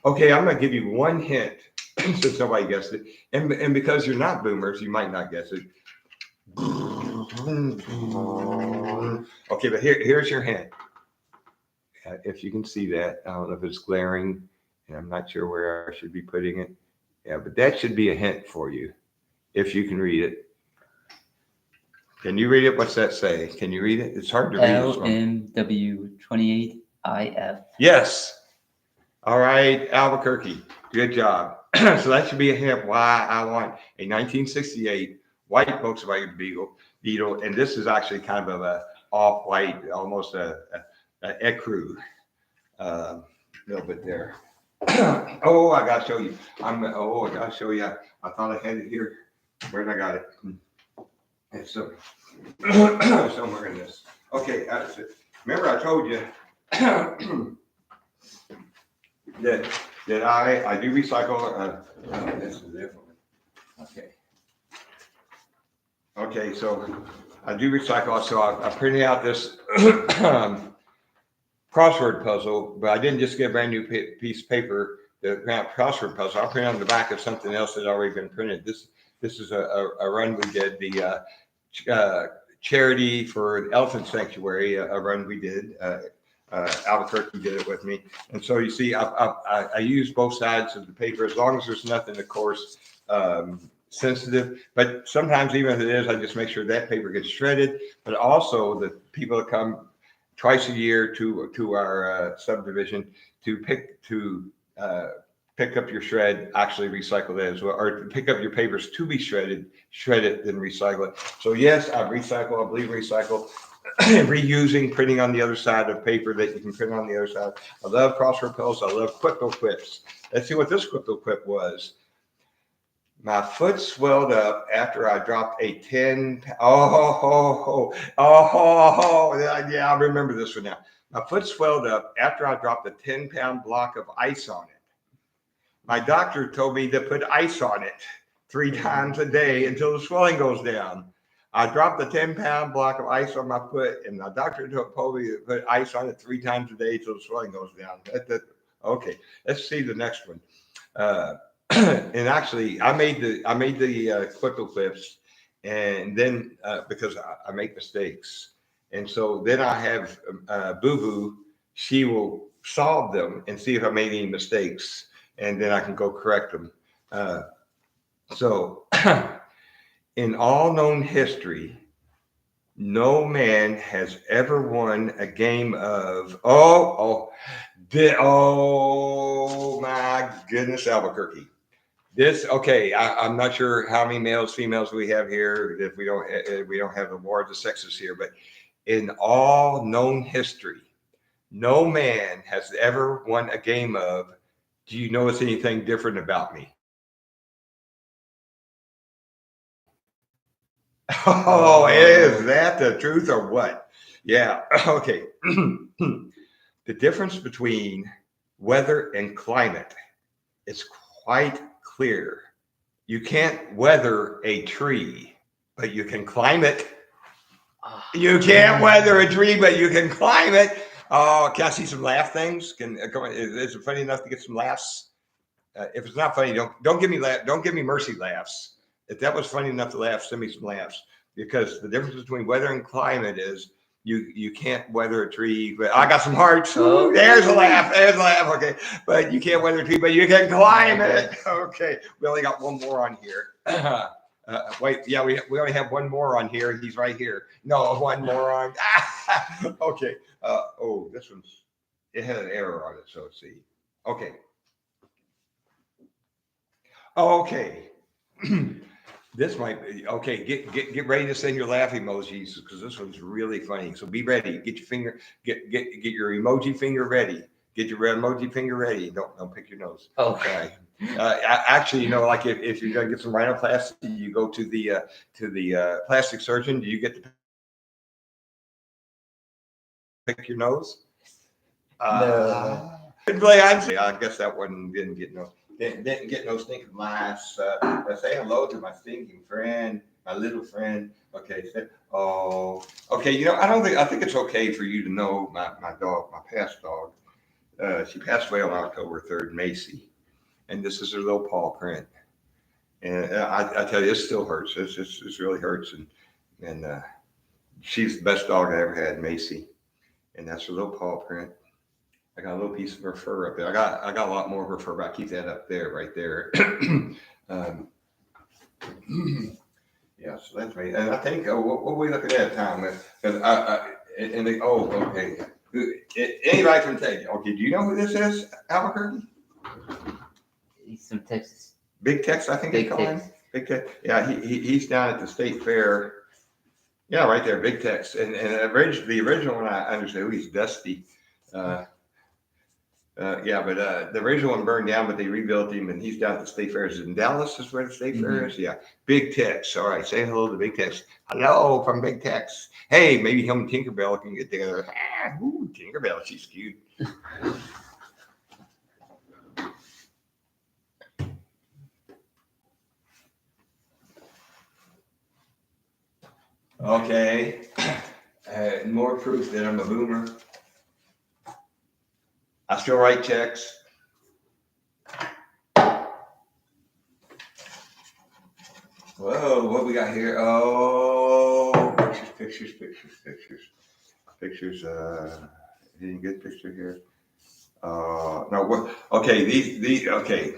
Okay, I'm going to give you one hint since nobody guessed it. And because you're not boomers, you might not guess it. Okay, but here's your hint. If you can see that, I don't know if it's glaring, and I'm not sure where I should be putting it. Yeah, but that should be a hint for you, if you can read it. Can you read it? What's that say? Can you read it? It's hard to read. LMW28IF. Yes. All right, Albuquerque. Good job. So that should be a hint why I want a 1968 white Volkswagen Beetle, and this is actually kind of a off-white, almost a ecru, a little bit there. Oh, I gotta show you. I gotta show you. I thought I had it here. Where did I got it? It's somewhere in this. Okay, remember I told you that I do recycle. This is a different one. Okay. Okay, so I do recycle. So I printed out this crossword puzzle, but I didn't just get a brand new piece of paper to print out crossword puzzle. I'll print on the back of something else that's already been printed. This is a run we did, the charity for Elephant Sanctuary, a run we did. Albuquerque did it with me. And so you see, I use both sides of the paper as long as there's nothing, of course, sensitive. But sometimes, even if it is, I just make sure that paper gets shredded. But also, the people that come twice a year to our subdivision to pick up your shred, actually recycle that as well, or pick up your papers to be shredded, shred it, then recycle it. So yes, I recycle. I believe recycle. Reusing, printing on the other side of paper that you can print on the other side. I love crossword puzzles. I love crypto quips. Let's see what this crypto quip was. My foot swelled up after I dropped a 10. Yeah, I remember this one now. My foot swelled up after I dropped a 10-pound block of ice on it. My doctor told me to put ice on it 3 times a day until the swelling goes down. I dropped a 10-pound block of ice on my foot, and the doctor told me to put ice on it 3 times a day until the swelling goes down. Okay, let's see the next one. And actually, I made the quickle clips, and then because I make mistakes, and so then I have Boo Boo. She will solve them and see if I made any mistakes, and then I can go correct them. So, in all known history, no man has ever won a game of oh my goodness, Albuquerque. I'm not sure how many males, females we have here. If we don't have the war of the sexes here, but in all known history, no man has ever won a game of. Do you notice anything different about me? Oh, is that the truth or what? Yeah. Okay. The difference between weather and climate is quite clear. You can't weather a tree, but you can climb it. You can't weather a tree, but you can climb it. Oh, can I see some laugh things? Is it funny enough to get some laughs? If it's not funny, don't give me don't give me mercy laughs. If that was funny enough to laugh, send me some laughs. Because the difference between weather and climate is you can't weather a tree. But I got some hearts. Ooh, there's a laugh. There's a laugh. Okay, but you can't weather a tree, but you can climb it. Okay, we only got one more on here. Wait, yeah, we only have one more on here. He's right here. No, one more on. Okay. This one's it had an error on it. So let's see. Okay. Okay. This might be okay. Get ready to send your laugh emojis because this one's really funny. So be ready. Get your finger. Get your emoji finger ready. Get your emoji finger ready. Don't pick your nose. Okay. Actually, like if you're gonna get some rhinoplasty, you go to the plastic surgeon. Do you get to pick your nose? No. I guess that one didn't get no stinking laughs. Say hello to my stinking friend, my little friend. Okay. Okay. I think it's okay for you to know my dog, my past dog. She passed away on October 3rd, Macy, and this is her little paw print. And I tell you, it still hurts. It really hurts, and she's the best dog I ever had, Macy, and that's her little paw print. I got a little piece of her fur up there. I got a lot more of her fur, but I keep that up there, right there. Yeah, so that's right. And I think what we looking at time? Okay. Anybody can tell you? Okay, do you know who this is? Albuquerque? He's from Texas. Big Tex, I think they call him. Big Tex. Yeah, he's down at the state fair. Yeah, right there, Big Tex. And the original one I understand. He's Dusty. The original one burned down, but they rebuilt him, and he's down at the state fair. Is it in Dallas? Is where the state fair is? Yeah. Big Tex. All right, say hello to Big Tex. Hello from Big Tex. Hey, maybe him and Tinkerbell can get together. Tinkerbell, she's cute. Okay. More proof that I'm a boomer. I still write checks. Whoa, what we got here? Oh, pictures. Any good picture here? No, what? Okay, okay.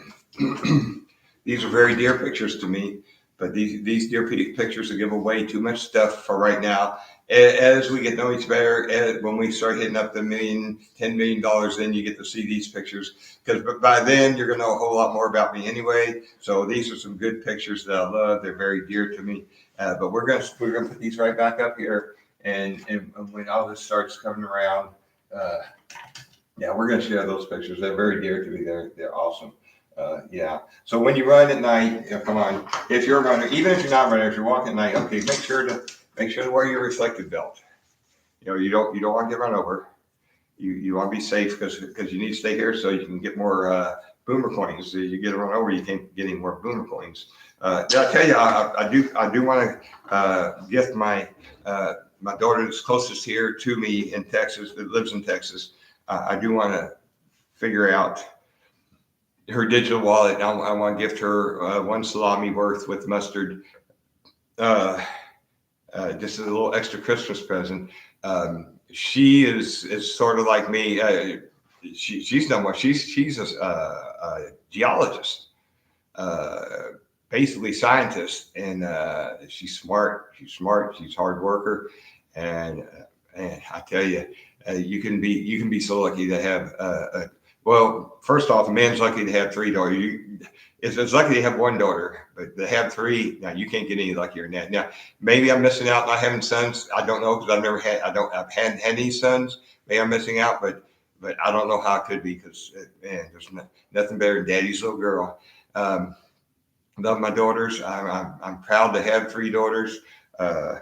These are very dear pictures to me, but these dear pictures will give away too much stuff for right now. As we get to know each better, when we start hitting up the $10 million, then you get to see these pictures. Because by then you're going to know a whole lot more about me anyway. So these are some good pictures that I love. They're very dear to me. But we're gonna put these right back up here, and when all this starts coming around, yeah, we're gonna share those pictures. They're very dear to me. They're awesome. Yeah. So when you run at night, come on. If you're a runner, even if you're not a runner, if you're walking at night, okay, make sure to wear your reflective belt. You don't want to get run over. You want to be safe because you need to stay here so you can get more boomer coins. You get run over, you can't get any more boomer coins. Did I tell you I do want to gift my daughter that's closest here to me in Texas, that lives in Texas. I do want to figure out her digital wallet. I want to gift her one salami worth with mustard, uh, just a little extra Christmas present. She is sort of like me. She's done what she's a geologist, uh, basically scientist, and she's smart. She's a hard worker, and I tell you, you can be so lucky to have well, first off, a man's lucky to have three daughters. It's lucky to have one daughter, but to have three, now you can't get any luckier than that. Now, maybe I'm missing out not having sons. I don't know because I've had any sons. Maybe I'm missing out, but I don't know how it could be because man, there's nothing better than daddy's little girl. Love my daughters. I'm proud to have three daughters. Uh,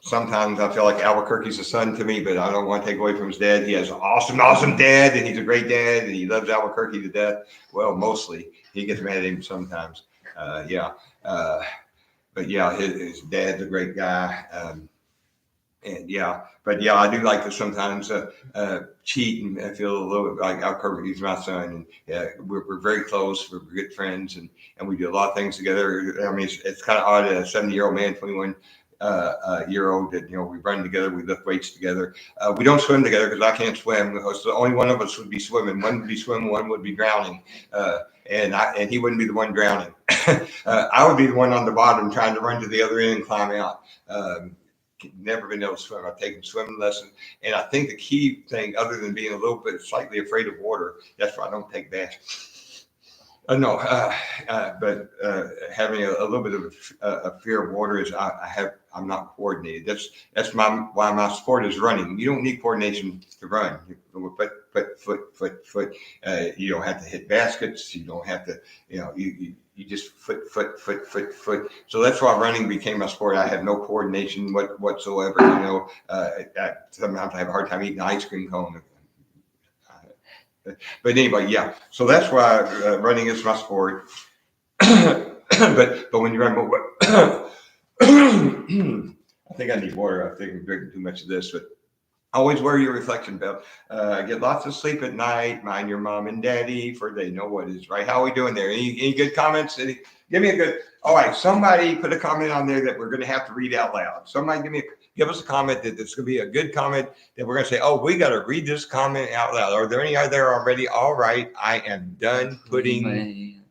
Sometimes I feel like Albuquerque's a son to me, but I don't want to take away from his dad. He has an awesome dad, and he's a great dad, and he loves Albuquerque to death. Well, mostly. He gets mad at him sometimes. Yeah. But yeah, his dad's a great guy. And yeah, but yeah, I do like to sometimes cheat and feel a little bit like Albuquerque's my son, and yeah, we're very close. We're good friends, and we do a lot of things together. I mean, it's kind of odd, a 70-year-old man, 21 year old, that we run together, we lift weights together. We don't swim together because I can't swim. So only one of us would be swimming. One would be swimming, one would be drowning, and he wouldn't be the one drowning. I would be the one on the bottom trying to run to the other end and climb out. Never been able to swim. I've taken swimming lessons, and I think the key thing, other than being a little bit slightly afraid of water, that's why I don't take baths. No, but having a little bit of a fear of water is I'm not coordinated. That's why my sport is running. You don't need coordination to run. Foot. You don't have to hit baskets. You don't have to. You just foot. So that's why running became my sport. I have no coordination whatsoever. Sometimes I have a hard time eating ice cream cone. But anyway, yeah. So that's why running is my sport. but when you run, I think I need water. I think I'm drinking too much of this, but always wear your reflection belt. Get lots of sleep at night. Mind your mom and daddy, for they know what is right. How are we doing there? Any good comments? Give me a good. All right, somebody put a comment on there that we're going to have to read out loud. Somebody give us a comment that it's going to be a good comment that we're going to say, oh, we got to read this comment out loud. Are there any out there already? All right, I am done putting.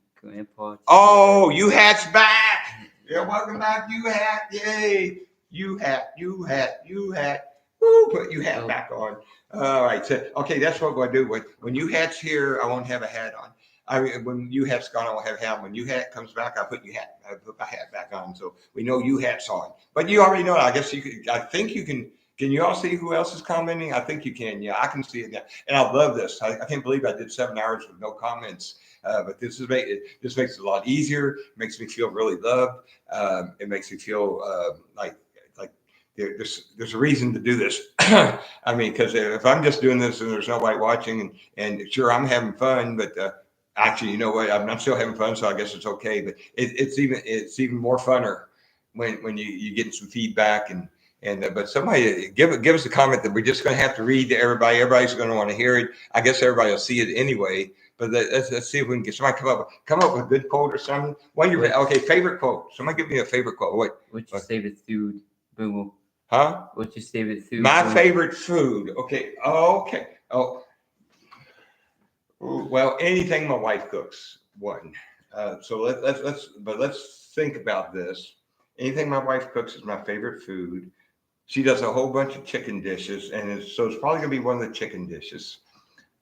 Oh, you hat's back. Yeah, welcome back, you hat. Yay, you hat. Woo, put you hat back on. All right. So, okay, that's what we're going to do. When you hat's here, I won't have a hat on. When you hat's gone, I won't have a hat on. When you hat comes back, I put my hat back on. So we know you hat's on. But you already know it. I guess you could. I think you can. Can you all see who else is commenting? I think you can. Yeah, I can see it now. And I love this. I can't believe I did 7 hours with no comments. But this makes it a lot easier. It makes me feel really loved. It makes me feel like there's a reason to do this. I mean, because if I'm just doing this and there's nobody watching, and sure, I'm having fun, but actually, you know what? I'm still having fun, so I guess it's okay. But it's even more funner when you get some feedback and but somebody give us a comment that we're just going to have to read to everybody. Everybody's going to want to hear it. I guess everybody will see it anyway. But let's see if we can get somebody come up with a good quote or something. Favorite quote. Somebody give me a favorite quote. What's your favorite food, Boo Boo? Huh? What's your favorite food? My favorite food. Okay. Okay. Oh, well, anything my wife cooks. One. So let's think about this. Anything my wife cooks is my favorite food. She does a whole bunch of chicken dishes, and so it's probably gonna be one of the chicken dishes.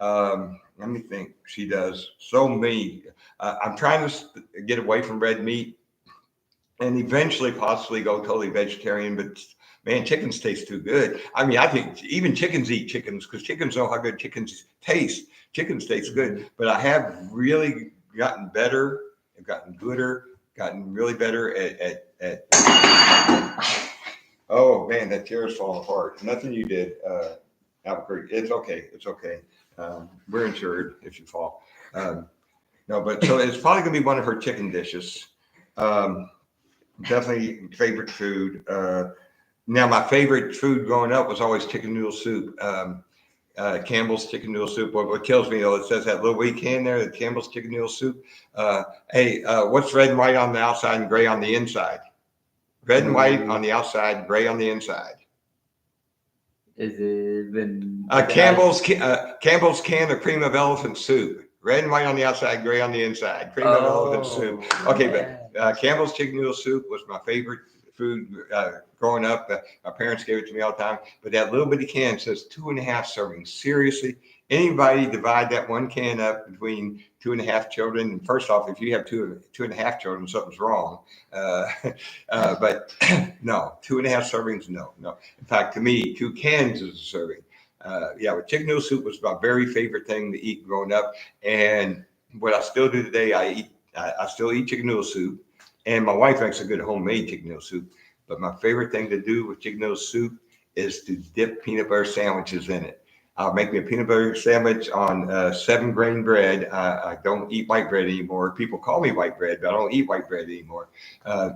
Let me think. She does so many. I'm trying to get away from red meat and eventually possibly go totally vegetarian, but man, chickens taste too good. I mean, I think even chickens eat chickens because chickens know how good chickens taste. Chickens taste good, but I have really gotten better. I've gotten gooder, gotten really better at oh man, that chair's falling apart. Nothing you did, Albuquerque. It's okay. It's okay. We're insured if you fall. No, but so it's probably gonna be one of her chicken dishes. Um, Definitely favorite food. Now, my favorite food growing up was always chicken noodle soup. Campbell's chicken noodle soup. What kills me though, it says that little wee can there, the Campbell's chicken noodle soup. What's red and white on the outside and gray on the inside? Red and white on the outside, gray on the inside. Is it been Campbell's can of cream of elephant soup. Red and white on the outside, gray on the inside. Cream of elephant soup. Okay, but Campbell's chicken noodle soup was my favorite food growing up. My parents gave it to me all the time. But that little bitty can says 2.5 servings. Seriously, anybody divide that one can up between 2.5 children? And first off, if you have 2.5 children, something's wrong. But no, 2.5 servings, no. In fact, to me, 2 cans is a serving. But chicken noodle soup was my very favorite thing to eat growing up. And what I still do today, I still eat chicken noodle soup. And my wife makes a good homemade chicken noodle soup. But my favorite thing to do with chicken noodle soup is to dip peanut butter sandwiches in it. I'll make me a peanut butter sandwich on 7-grain bread. I don't eat white bread anymore. People call me white bread, but I don't eat white bread anymore. I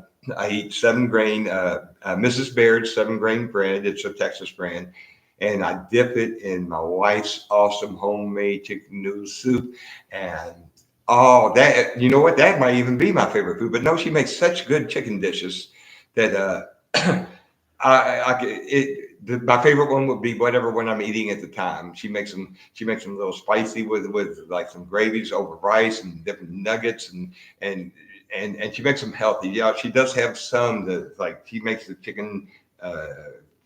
eat 7-grain, Mrs. Baird's 7-grain bread. It's a Texas brand. And I dip it in my wife's awesome homemade chicken noodle soup. And that, you know what? That might even be my favorite food. But no, she makes such good chicken dishes that my favorite one would be whatever one I'm eating at the time. She makes them a little spicy with like some gravies over rice and different nuggets and she makes them healthy. Yeah, she does have some that like she makes the chicken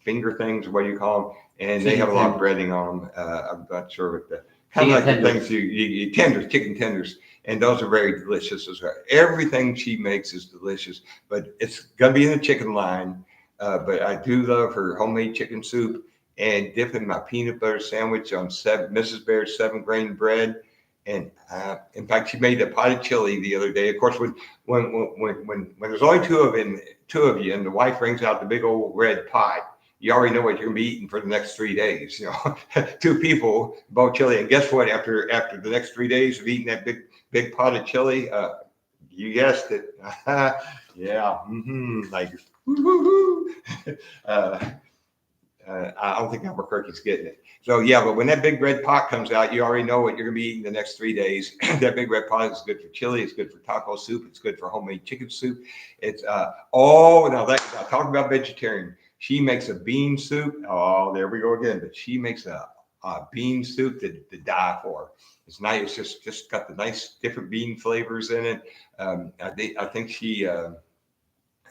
finger things, what do you call them? And they have a lot of breading on them. I'm not sure what the kind of like the things you tenders, chicken tenders, and those are very delicious as well. Everything she makes is delicious, but it's gonna be in the chicken line. But I do love her homemade chicken soup and dipping my peanut butter sandwich on Mrs. Baird's 7-grain bread. And in fact, she made a potted chili the other day. Of course, when there's only two of you, and the wife brings out the big old red pot, you already know what you're gonna be eating for the next 3 days. 2 people, both chili, and guess what? After the next 3 days of eating that big pot of chili, you guessed it, yeah, like woo-hoo-hoo. I don't think Albuquerque's getting it. So yeah, but when that big red pot comes out, you already know what you're gonna be eating the next 3 days. That big red pot is good for chili. It's good for taco soup. It's good for homemade chicken soup. It's now talking about vegetarian. She makes a bean soup. Oh, there we go again. But she makes a bean soup to die for. It's nice. It's just got the nice different bean flavors in it. I think she.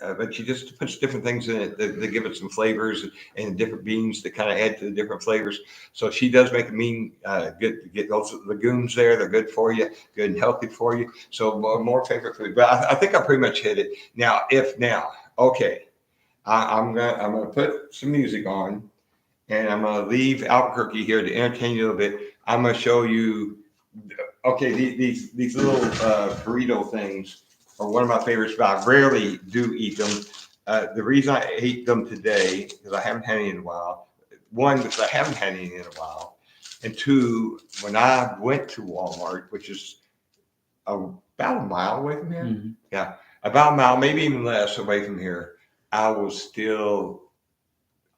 But she just puts different things in it that give it some flavors and different beans that kind of add to the different flavors. So she does make a mean good to get those legumes there. They're good for you, good and healthy for you. So more favorite food. But I think I pretty much hit it. Okay, I'm gonna put some music on, and I'm gonna leave Albuquerque here to entertain you a little bit. I'm gonna show you. Okay, these little burrito things are one of my favorites, but I rarely do eat them. The reason I ate them today, because I haven't had any in a while. One, because I haven't had any in a while. And two, when I went to Walmart, which is about a mile away from here. Mm-hmm. Yeah, about a mile, maybe even less away from here. I was still,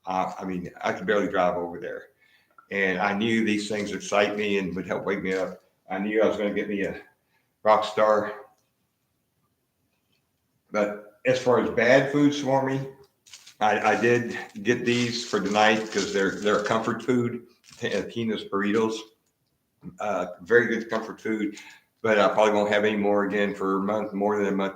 I mean, I could barely drive over there. And I knew these things excite me and would help wake me up. I knew I was going to get me a rock star. But as far as bad foods for me, I did get these for tonight because they're a comfort food. Tina's burritos, very good comfort food. But I probably won't have any more again for a month, more than a month.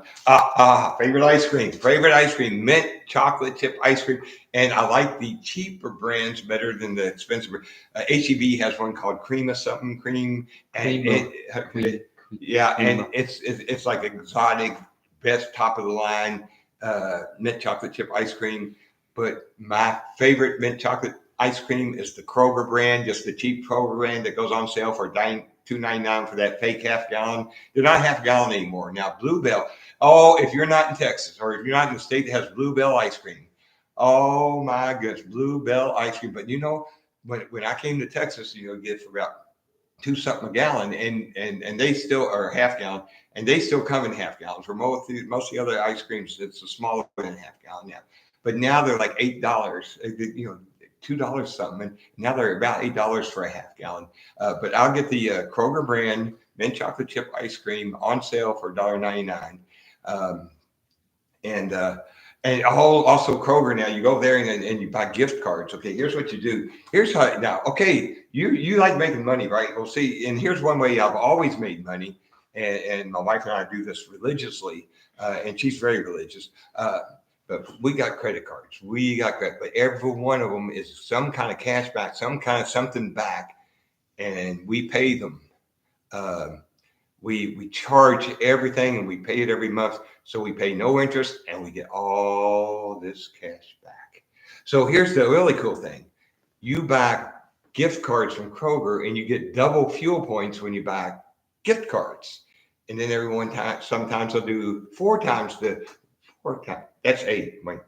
Favorite ice cream, mint chocolate chip ice cream. And I like the cheaper brands better than the expensive. HEB has one called Cream of something, Cream. And yeah, and it's like exotic, best top of the line mint chocolate chip ice cream. But my favorite mint chocolate ice cream is the Kroger brand, just the cheap Kroger brand that goes on sale for $2.99 for that fake half gallon. They're not half gallon anymore now. Bluebell. Oh, if you're not in Texas or if you're not in the state that has Bluebell ice cream, oh my goodness, Bluebell ice cream. But when I came to Texas, get for about two something a gallon, and they still are half gallon, and they still come in half gallons. For most of the other ice creams, it's a smaller than half gallon now. But now they're like $8, $2 something, and now they're about $8 for a half gallon. But I'll get the Kroger brand mint chocolate chip ice cream on sale for $1.99. Um, and also Kroger now, you go there and you buy gift cards. Okay, here's what you do. Here's how now. Okay, you like making money, right? Well, see, and here's one way I've always made money, and my wife and I do this religiously, and she's very religious. But we got credit cards. But every one of them is some kind of cash back, some kind of something back, and we pay them. Uh, we charge everything and we pay it every month. So we pay no interest and we get all this cash back. So here's the really cool thing. You buy gift cards from Kroger and you get double fuel points when you buy gift cards. And then sometimes they'll do four times. That's eight. Wait.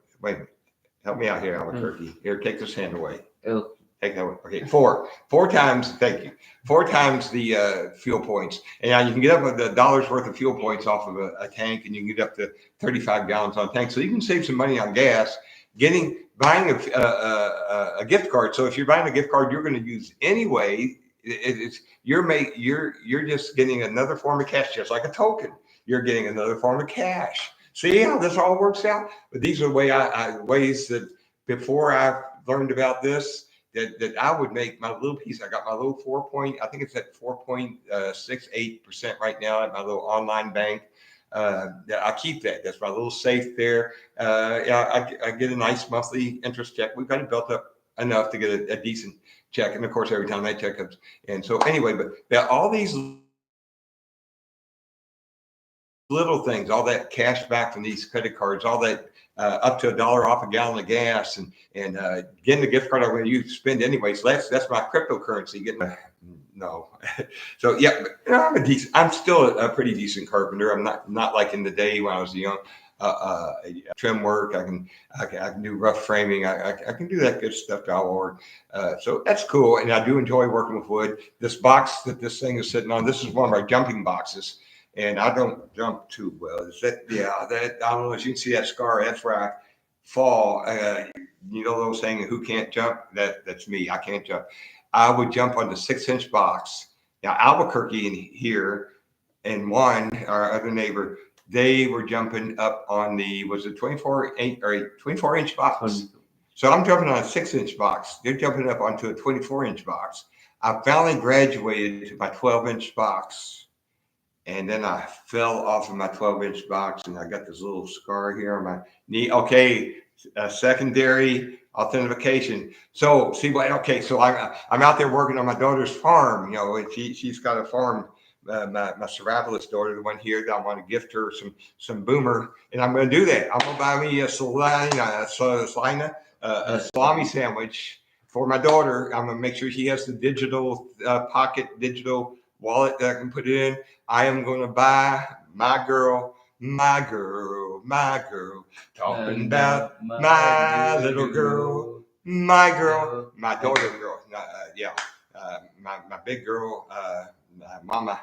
Help me out here, Albuquerque. Here, take this hand away. Oh. Take that one. Okay, four times. Thank you. Four times the fuel points, and now you can get up with $1 worth of fuel points off of a tank, and you can get up to 35 gallons on a tank. So you can save some money on gas. Buying a gift card. So if you're buying a gift card, you're going to use anyway. You're just getting another form of cash, just like a token. You're getting another form of cash. See how this all works out? But these are ways that before I learned about this. That I would make my little piece. I got my little I think it's at 4.68% right now at my little online bank. I keep that. That's my little safe there. I get a nice monthly interest check. We've got it built up enough to get a decent check. And of course, every time that check comes. And so anyway, but all these little things, all that cash back from these credit cards, all that up to $1 off a gallon of gas, and getting the gift card I'm going to use to spend anyway. So that's my cryptocurrency. No, so yeah, I'm still a pretty decent carpenter. I'm not like in the day when I was young. Trim work. I can do rough framing. I can do that good stuff to our work. So that's cool, and I do enjoy working with wood. This box that this thing is sitting on, this is one of my jumping boxes. And I don't jump too well. I don't know if you can see that scar. That's where I fall. Those saying who can't jump? That's me. I can't jump. I would jump on the 6-inch box. Now Albuquerque in here, and our other neighbor, they were jumping up on was it 24-inch box? So I'm jumping on a 6-inch box. They're jumping up onto a 24-inch box. I finally graduated to my 12-inch box. And then I fell off of my 12-inch box, and I got this little scar here on my knee. Okay, secondary authentication. So so I'm out there working on my daughter's farm. And she's got a farm. My Ceratolis daughter, the one here, that I want to gift her some boomer, and I'm going to do that. I'm going to buy me a salami sandwich for my daughter. I'm going to make sure she has the digital digital wallet that I can put it in. I am going to buy my girl, talking about my little girl, my daughter girl. My big girl, my mama,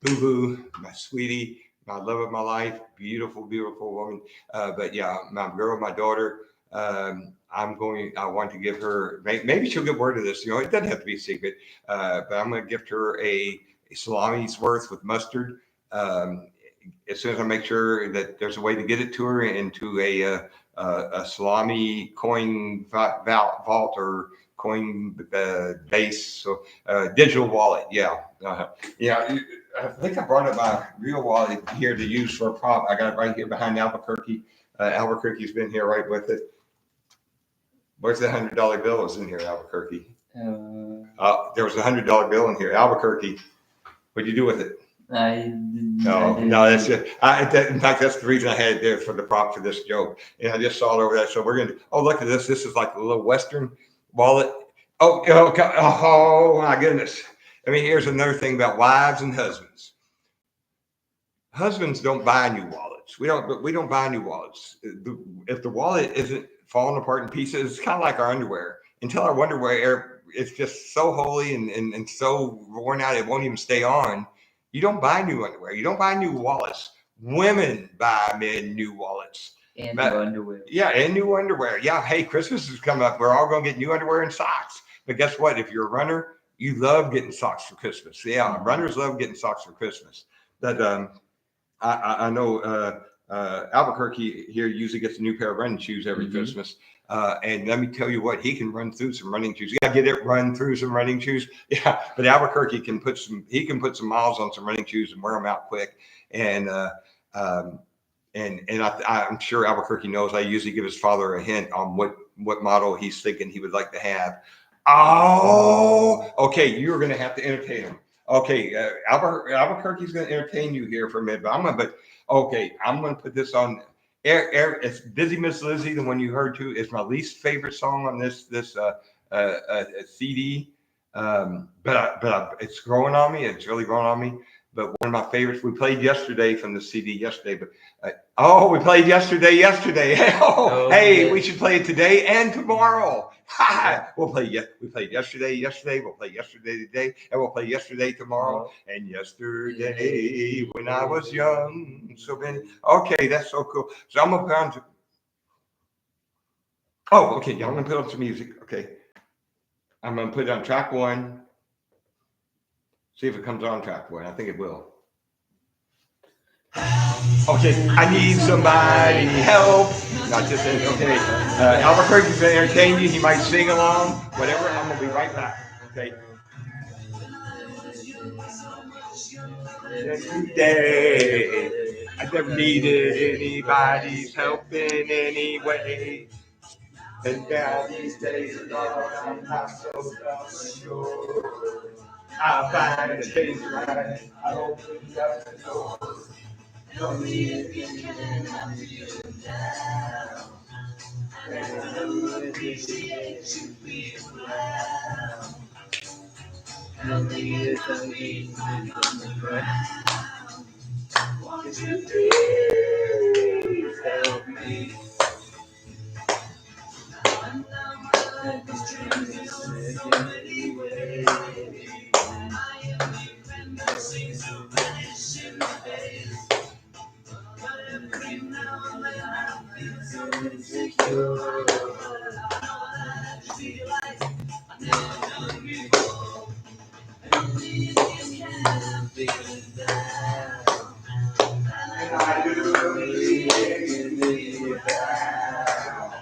boo boo, my sweetie, my love of my life, beautiful, beautiful woman. But yeah, my girl, my daughter. I want to give her. Maybe she'll get word of this. It doesn't have to be a secret. But I'm going to gift her a salami's worth with mustard. Um, as soon as I make sure that there's a way to get it to her into a salami coin vault or coin base, so digital wallet. Yeah, yeah. I think I brought up my real wallet here to use for a prop. I got it right here behind Albuquerque. Albuquerque's been here right with it. Where's the $100 bill? Was in here, Albuquerque. There was a $100 bill in here, Albuquerque. What'd you do with it? No, that's it. In fact, that's the reason I had it there for the prop for this joke. And I just saw it over there. So we're gonna. Oh, look at this. This is like a little Western wallet. Oh my goodness. I mean, here's another thing about wives and husbands. Husbands don't buy new wallets. We don't buy new wallets. If the wallet isn't falling apart in pieces, it's kind of like our underwear. Until our underwear, it's just so holy and so worn out, it won't even stay on. You don't buy new underwear. You don't buy new wallets. Women buy men new wallets. And new underwear. Yeah, and new underwear. Yeah, hey, Christmas is coming up. We're all going to get new underwear and socks. But guess what? If you're a runner, you love getting socks for Christmas. Yeah, runners love getting socks for Christmas. But I know Albuquerque here usually gets a new pair of running shoes every Christmas. And let me tell you what, he can run through some running shoes. You got to get it, run through some running shoes. Yeah, but Albuquerque can put some miles on some running shoes and wear them out quick. And I'm sure Albuquerque knows. I usually give his father a hint on what model he's thinking he would like to have. Oh, okay. You're going to have to entertain him. Okay, Albuquerque's going to entertain you here for a minute, but I'm going to put this on. It's Busy Miss Lizzie, the one you heard too. It's my least favorite song on this CD, but it's growing on me. It's really growing on me. But one of my favorites we played yesterday from the CD yesterday. But we played yesterday. Hey, we should play it today and tomorrow. We played yesterday. We'll play yesterday today, and we'll play yesterday tomorrow. And yesterday when I was young, so many. Okay, that's so cool. So I'm gonna put on. I'm gonna put on some music. Okay, I'm gonna put it on track 1. See if it comes on track 1. I think it will. Okay, I need somebody help. Not just saying, okay. Albuquerque's gonna entertain you. He might sing along, whatever. I'm gonna be right back. Okay. Every day, I never needed anybody's help in any way. And now these days are gone, I'm not so self-assured. I find a change right. I open up the door. Tell me if you can, I'm feeling down. And I appreciate you being around. Tell me if I need you on the ground. Won't you please help me? I'm not like this dream in so many ways. I am your friend that seems to vanish in the days. But every now and then I feel so insecure. I know that I feel like I've never done before. And if you can, I'm feeling down. And I do appreciate you down.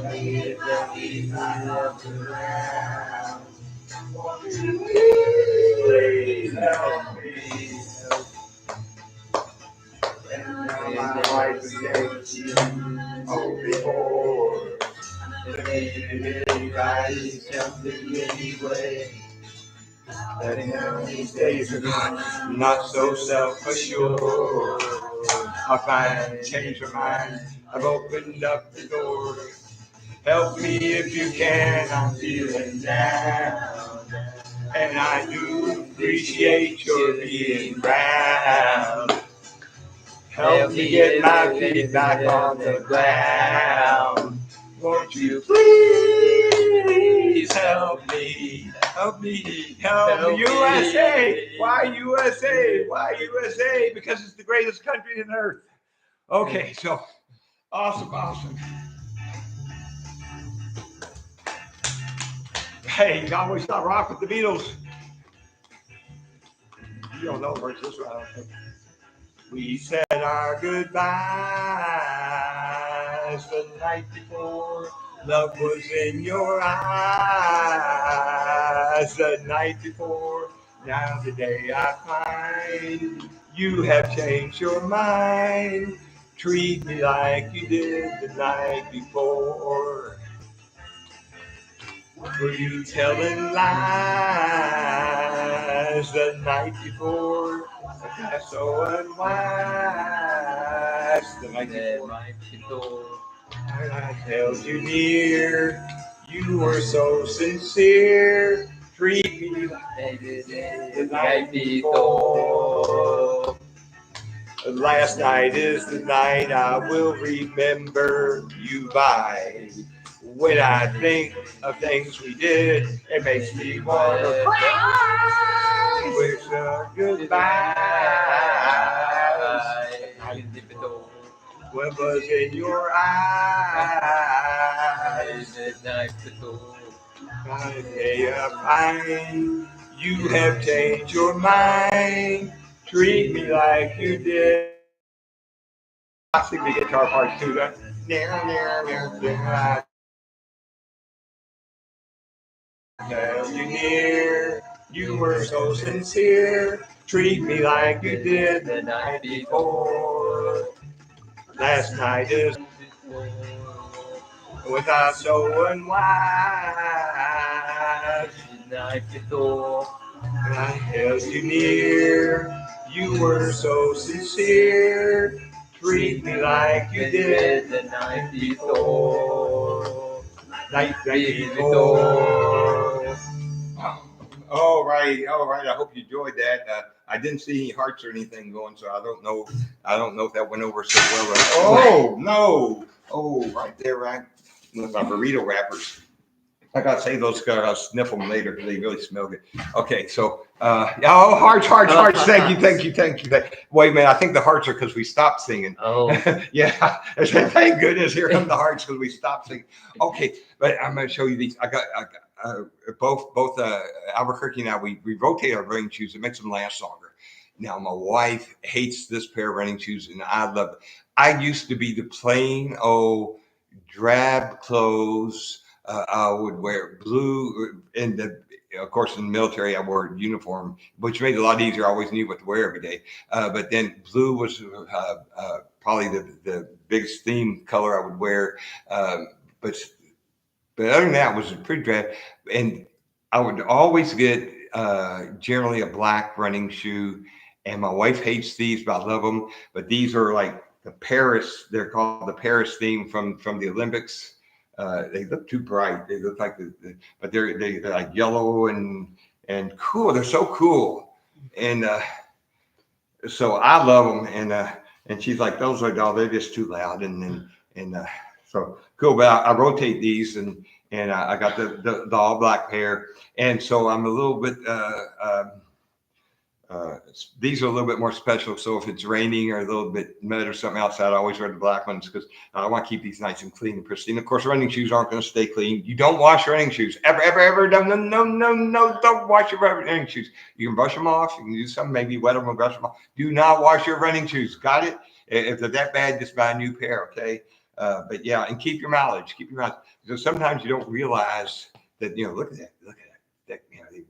And if I leave my love around, won't you please help me? And now my life is getting before. If anybody's helping me anyway, let him know these days are gone. I'm not so self-assured. I'll finally change my mind. I've opened up the door. Help me if you can. I'm feeling down. And I do appreciate your being around. Help me get my feet back on the ground. Won't you please help me? Help me, help me, USA. Why USA? Why USA? Because it's the greatest country on earth. Okay, so awesome, awesome. Hey, you always got rock with the Beatles. You don't know where's this one. We said our goodbyes the night before. Love was in your eyes the night before. Now the day I find you have changed your mind. Treat me like you did the night before. Were you telling lies the night before? That's so unwise. The night before. I held you near. You were so sincere. Treat me like the night before. Last night is the night I will remember you by. When I think of things we did, it makes me want to cry. Wish a goodbye. What was in your eyes? Day of fine. You have changed your mind. Treat me like you did. I sing the guitar part too. That. Held you near, you were so sincere. Treat me like you did the night before. Last night is without so unwise. The night before, I held you near, you were so sincere. Treat me like you did the night before. Night before. All right, all right. I hope you enjoyed that. I didn't see any hearts or anything going, so I don't know. I don't know if that went over so well. Oh no! Oh, right there, right. With my burrito wrappers. I gotta say those guys. I'll sniff them later because they really smell good. Okay, so oh, hearts, hearts, hearts. Thank you, thank you, thank you. Wait a minute. I think the hearts are because we stopped singing. Oh, yeah. Thank goodness. Here come the hearts because we stopped singing. Okay, but I'm gonna show you these. I got both Albuquerque and I. We rotate our running shoes. It makes them last longer. Now my wife hates this pair of running shoes, and I love it. I used to be the plain old drab clothes. I would wear blue in the, of course, in the military, I wore a uniform, which made it a lot easier. I always knew what to wear every day. But then blue was probably the biggest theme color I would wear. But other than that, it was pretty drab. And I would always get generally a black running shoe. And my wife hates these, but I love them. But these are like the Paris. They're called the Paris theme from the Olympics. They look too bright. They look like but they're like yellow and cool. They're so cool, and so I love them. And she's like, those are no, they're just too loud. And so cool. But I rotate these and I got the all black pair, and so I'm a little bit. These are a little bit more special. So if it's raining or a little bit mud or something outside, I always wear the black ones because I want to keep these nice and clean and pristine. Of course, running shoes aren't going to stay clean. You don't wash running shoes ever, ever, ever. No, no, no, no, no. Don't wash your running shoes. You can brush them off. You can do something, maybe wet them and brush them off. Do not wash your running shoes. Got it? If they're that bad, just buy a new pair. Okay. But yeah, and keep your mileage. Keep your mileage because sometimes you don't realize that. Look at that. Look at that. That,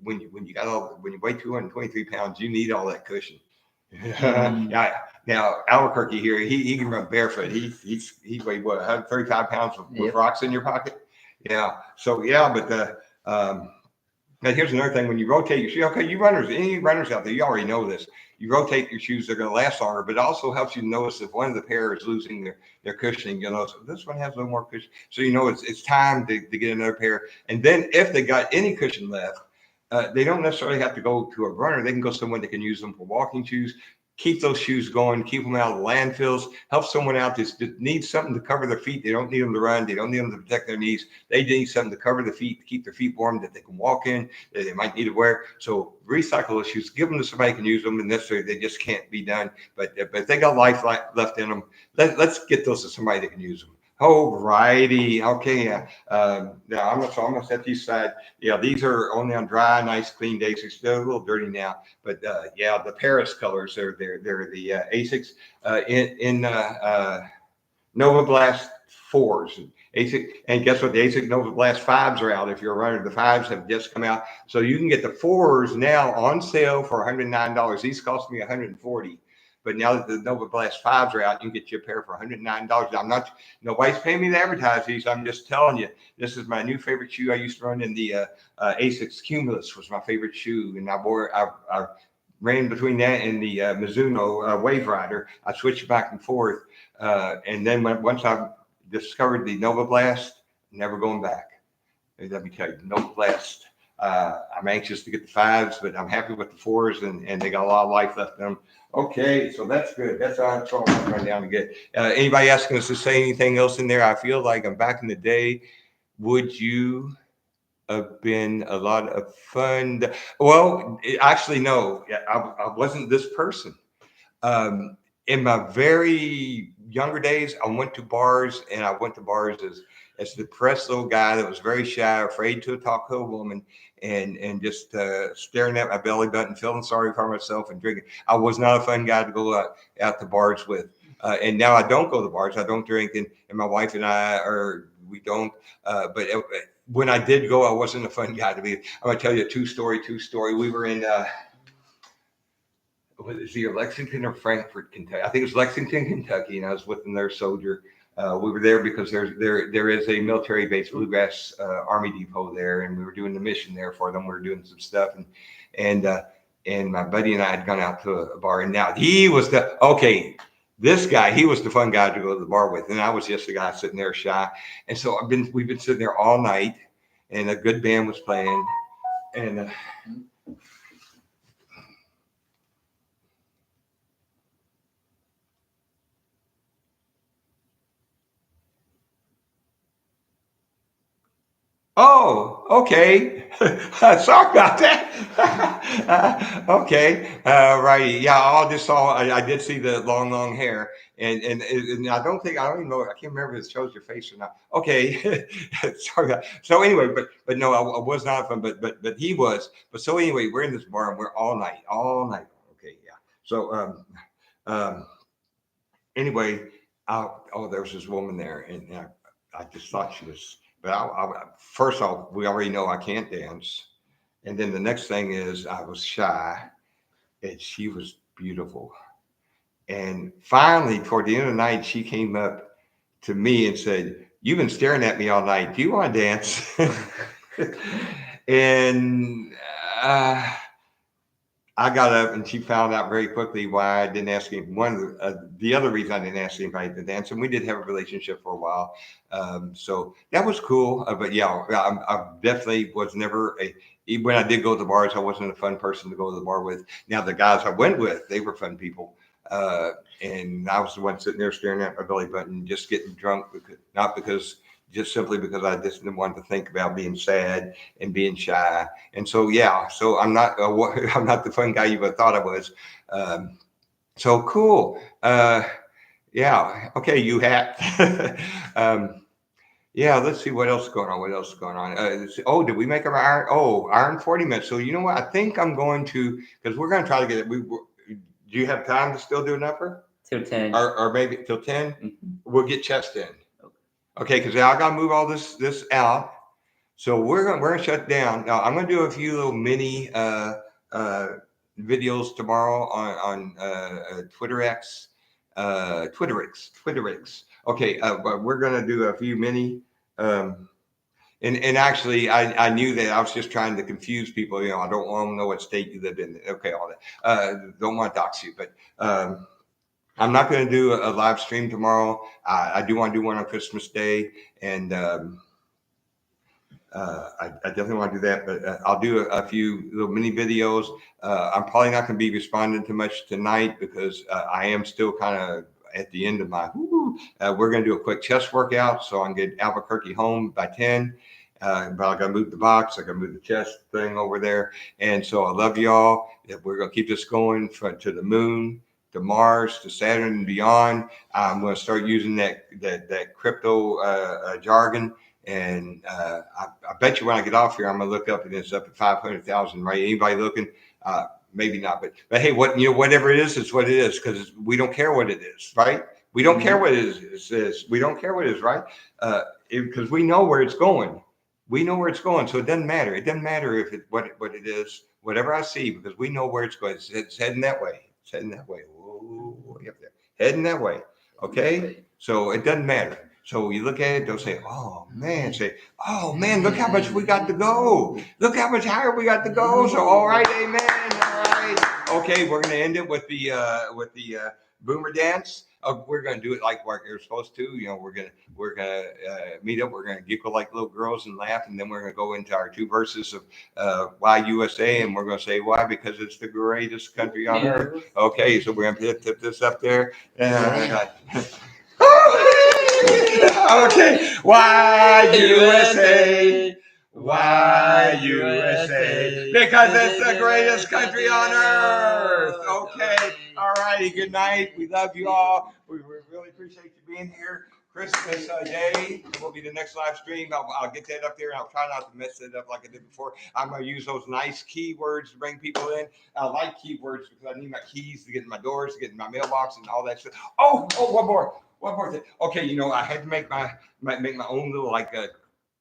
when you weigh 223 pounds, you need all that cushion. Yeah. Now Albuquerque here, he can run barefoot. He weighed what 135 pounds with rocks in your pocket. Yeah. So yeah, but now here's another thing: when you rotate your shoe, okay, any runners out there, you already know this. You rotate your shoes; they're going to last longer. But it also helps you notice if one of the pair is losing their cushioning. You'll notice this one has a little more cushion, so you know it's time to get another pair. And then if they got any cushion left, they don't necessarily have to go to a runner. They can go somewhere that can use them for walking shoes. keep those shoes going, keep them out of the landfills, help someone out that needs something to cover their feet. They don't need them to run. They don't need them to protect their knees. They need something to cover their feet, to keep their feet warm, that they can walk in, that they might need to wear. So recycle those shoes, give them to somebody who can use them, and necessarily they just can't be done. But if they got life left in them, let's get those to somebody that can use them. Oh, righty. Okay, yeah. Now I'm gonna set these aside. Yeah, these are only on dry, nice, clean days. They're still a little dirty now, but yeah, the Paris colors. They're the Asics in Nova Blast fours. ASIC, and guess what? The ASIC Nova Blast fives are out. If you're a runner, the fives have just come out, so you can get the fours now on sale for $109. These cost me $140. But now that the Nova Blast fives are out, you can get you a pair for $109. I'm not, nobody's paying me to advertise these. I'm just telling you, this is my new favorite shoe. I used to run in the Asics Cumulus was my favorite shoe, and I ran between that and the Mizuno Wave Rider. I switched back and forth, and then once I discovered the Nova Blast, never going back. Let me tell you, Nova Blast. I'm anxious to get the fives, but I'm happy with the fours, and they got a lot of life left in them. Okay, so that's good. That's all I'm trying to run down to get. Anybody asking us to say anything else in there? I feel like I'm back in the day. Would you have been a lot of fun? Well, actually, no. I wasn't this person. In my very younger days, I went to bars, and I went to bars as the depressed little guy that was very shy, afraid to talk to a woman, and just staring at my belly button, feeling sorry for myself, and drinking. I was not a fun guy to go out to bars with. And now I don't go to bars. I don't drink, and my wife and I we don't. But when I did go, I wasn't a fun guy to be. I'm gonna tell you a true story. We were in. What is either Lexington or Frankfort, Kentucky? I think it was Lexington, Kentucky, and I was with an Air Soldier. We were there because there is a military base, Bluegrass Army Depot there, and we were doing the mission there for them. We were doing some stuff, and my buddy and I had gone out to a bar, and now he was this guy, he was the fun guy to go to the bar with, and I was just the guy sitting there shy. And so we've been sitting there all night, and a good band was playing, and. Oh, okay. Sorry about that. Okay, righty. Yeah, I did see the long hair, and I don't even know. I can't remember if it shows your face or not. Okay, sorry. So anyway, but no, I was not fun, but he was. But so anyway, we're in this bar and we're all night. Okay, yeah. So anyway, there was this woman there, and I just thought she was. But first off, we already know I can't dance, and then the next thing is I was shy, and she was beautiful. And finally, toward the end of the night, she came up to me and said, "You've been staring at me all night. Do you want to dance?" and I got up, and she found out very quickly why I didn't ask him. The other reason I didn't ask anybody to dance, and we did have a relationship for a while, so that was cool. But yeah, I definitely was never even when I did go to the bars, I wasn't a fun person to go to the bar with. Now the guys I went with, they were fun people, and I was the one sitting there staring at my belly button, just getting drunk, just simply because I just didn't want to think about being sad and being shy. And so, yeah, so I'm not I'm not the fun guy you would have thought I was. So cool. Yeah. Okay, you hat. Yeah, let's see what else is going on. Did we make our iron? Oh, iron 40 minutes. So you know what? I think I'm going to because we're going to try to get it. Do you have time to still do an upper? Till 10. Or maybe till 10? Mhm. We'll get chest in. Okay, because I got to move all this out. So we're gonna shut down. Now I'm gonna do a few little mini videos tomorrow on Twitter X, Twitter X. Okay, but we're gonna do a few mini. And actually, I knew that I was just trying to confuse people. You know, I don't want them to know what state you live in. Okay, all that. Don't want to dox you, but. I'm not going to do a live stream tomorrow. I do want to do one on Christmas Day, and I definitely want to do that, but I'll do a few little mini videos. I'm probably not going to be responding to much tonight because I am still kind of at the end of my. We're going to do a quick chest workout so I can get Albuquerque home by 10. But I got to move the box. I got to move the chest thing over there. And so I love y'all. We're going to keep this going to the moon, to Mars, to Saturn, and beyond. I'm going to start using that crypto jargon. And I bet you when I get off here, I'm gonna look up and it's up at 500,000. Right? Anybody looking? Maybe not, but hey, whatever it is, it's what it is because we don't care what it is, right? We don't care what it is. We don't care what it is, right? Because we know where it's going. We know where it's going, so it doesn't matter. It doesn't matter if what it is, whatever I see, because we know where it's going. It's heading that way. It's heading that way. Whoa, up there, heading that way. Okay, so it doesn't matter. So you look at it, they'll say, oh man, look how much we got to go. Look how much higher we got to go. So all right, amen. All right. Okay, we're gonna end it with the boomer dance. We're gonna do it like we're supposed to. You know, we're gonna meet up. We're gonna giggle like little girls and laugh, and then we're gonna go into our 2 verses of why USA, and we're gonna say why because it's the greatest country on earth. Okay, so we're gonna tip this up there. Okay, why USA? Why USA? Because it's the greatest country on earth. Okay, all righty. Good night. We love you all. We really appreciate you being here. Christmas Day will be the next live stream. I'll get that up there, and I'll try not to mess it up like I did before. I'm going to use those nice keywords to bring people in. I like keywords because I need my keys to get in my doors, to get in my mailbox, and all that stuff. Oh, one more thing. Okay, I had to make my own little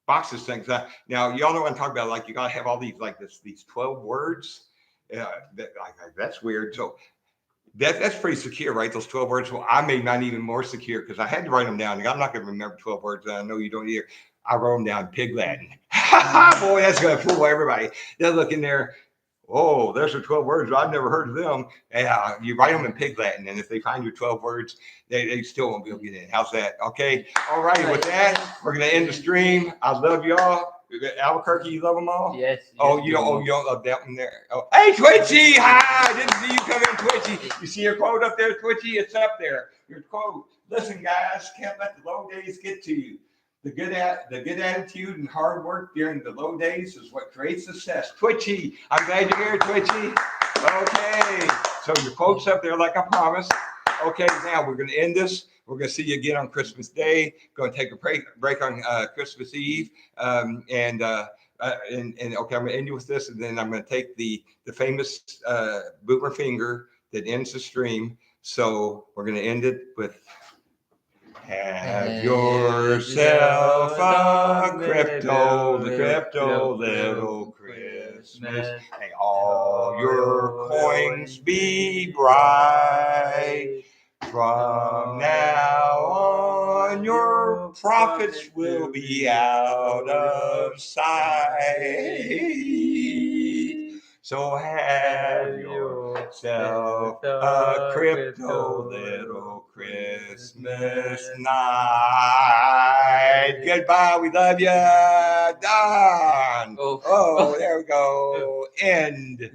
boxes things. Now y'all know what I'm talking about. Like you gotta have all these these 12 words. That's weird. So that's pretty secure, right? Those 12 words. Well, I made mine even more secure because I had to write them down. I'm not gonna remember 12 words. I know you don't either. I wrote them down Pig Latin. Boy, that's gonna fool everybody. They're looking there. Oh, there's the 12 words. I've never heard of them. You write them in Pig Latin, and if they find your 12 words, they still won't be able to get in. How's that? Okay. All right. With that, we're gonna end the stream. I love y'all. Albuquerque, you love them all? Yes. Oh, you don't love that one there. Oh, hey, Twitchy! Hi! I didn't see you come in, Twitchy. You see your quote up there, Twitchy? It's up there. Your quote. Listen, guys, can't let the low days get to you. The good attitude and hard work during the low days is what creates success. Twitchy, I'm glad you're here, Twitchy. Okay, so your quote's up there like I promised. Okay, now we're going to end this. We're going to see you again on Christmas Day. Going to take a break on Christmas Eve. And okay, I'm going to end you with this, and then I'm going to take the famous boomer finger that ends the stream. So we're going to end it with. Have yourself a crypto little Christmas. May all your coins be bright. From now on, your profits will be out of sight. So have yourself a crypto little Christmas night. Goodbye. We love you. Done. Oh, there we go. End.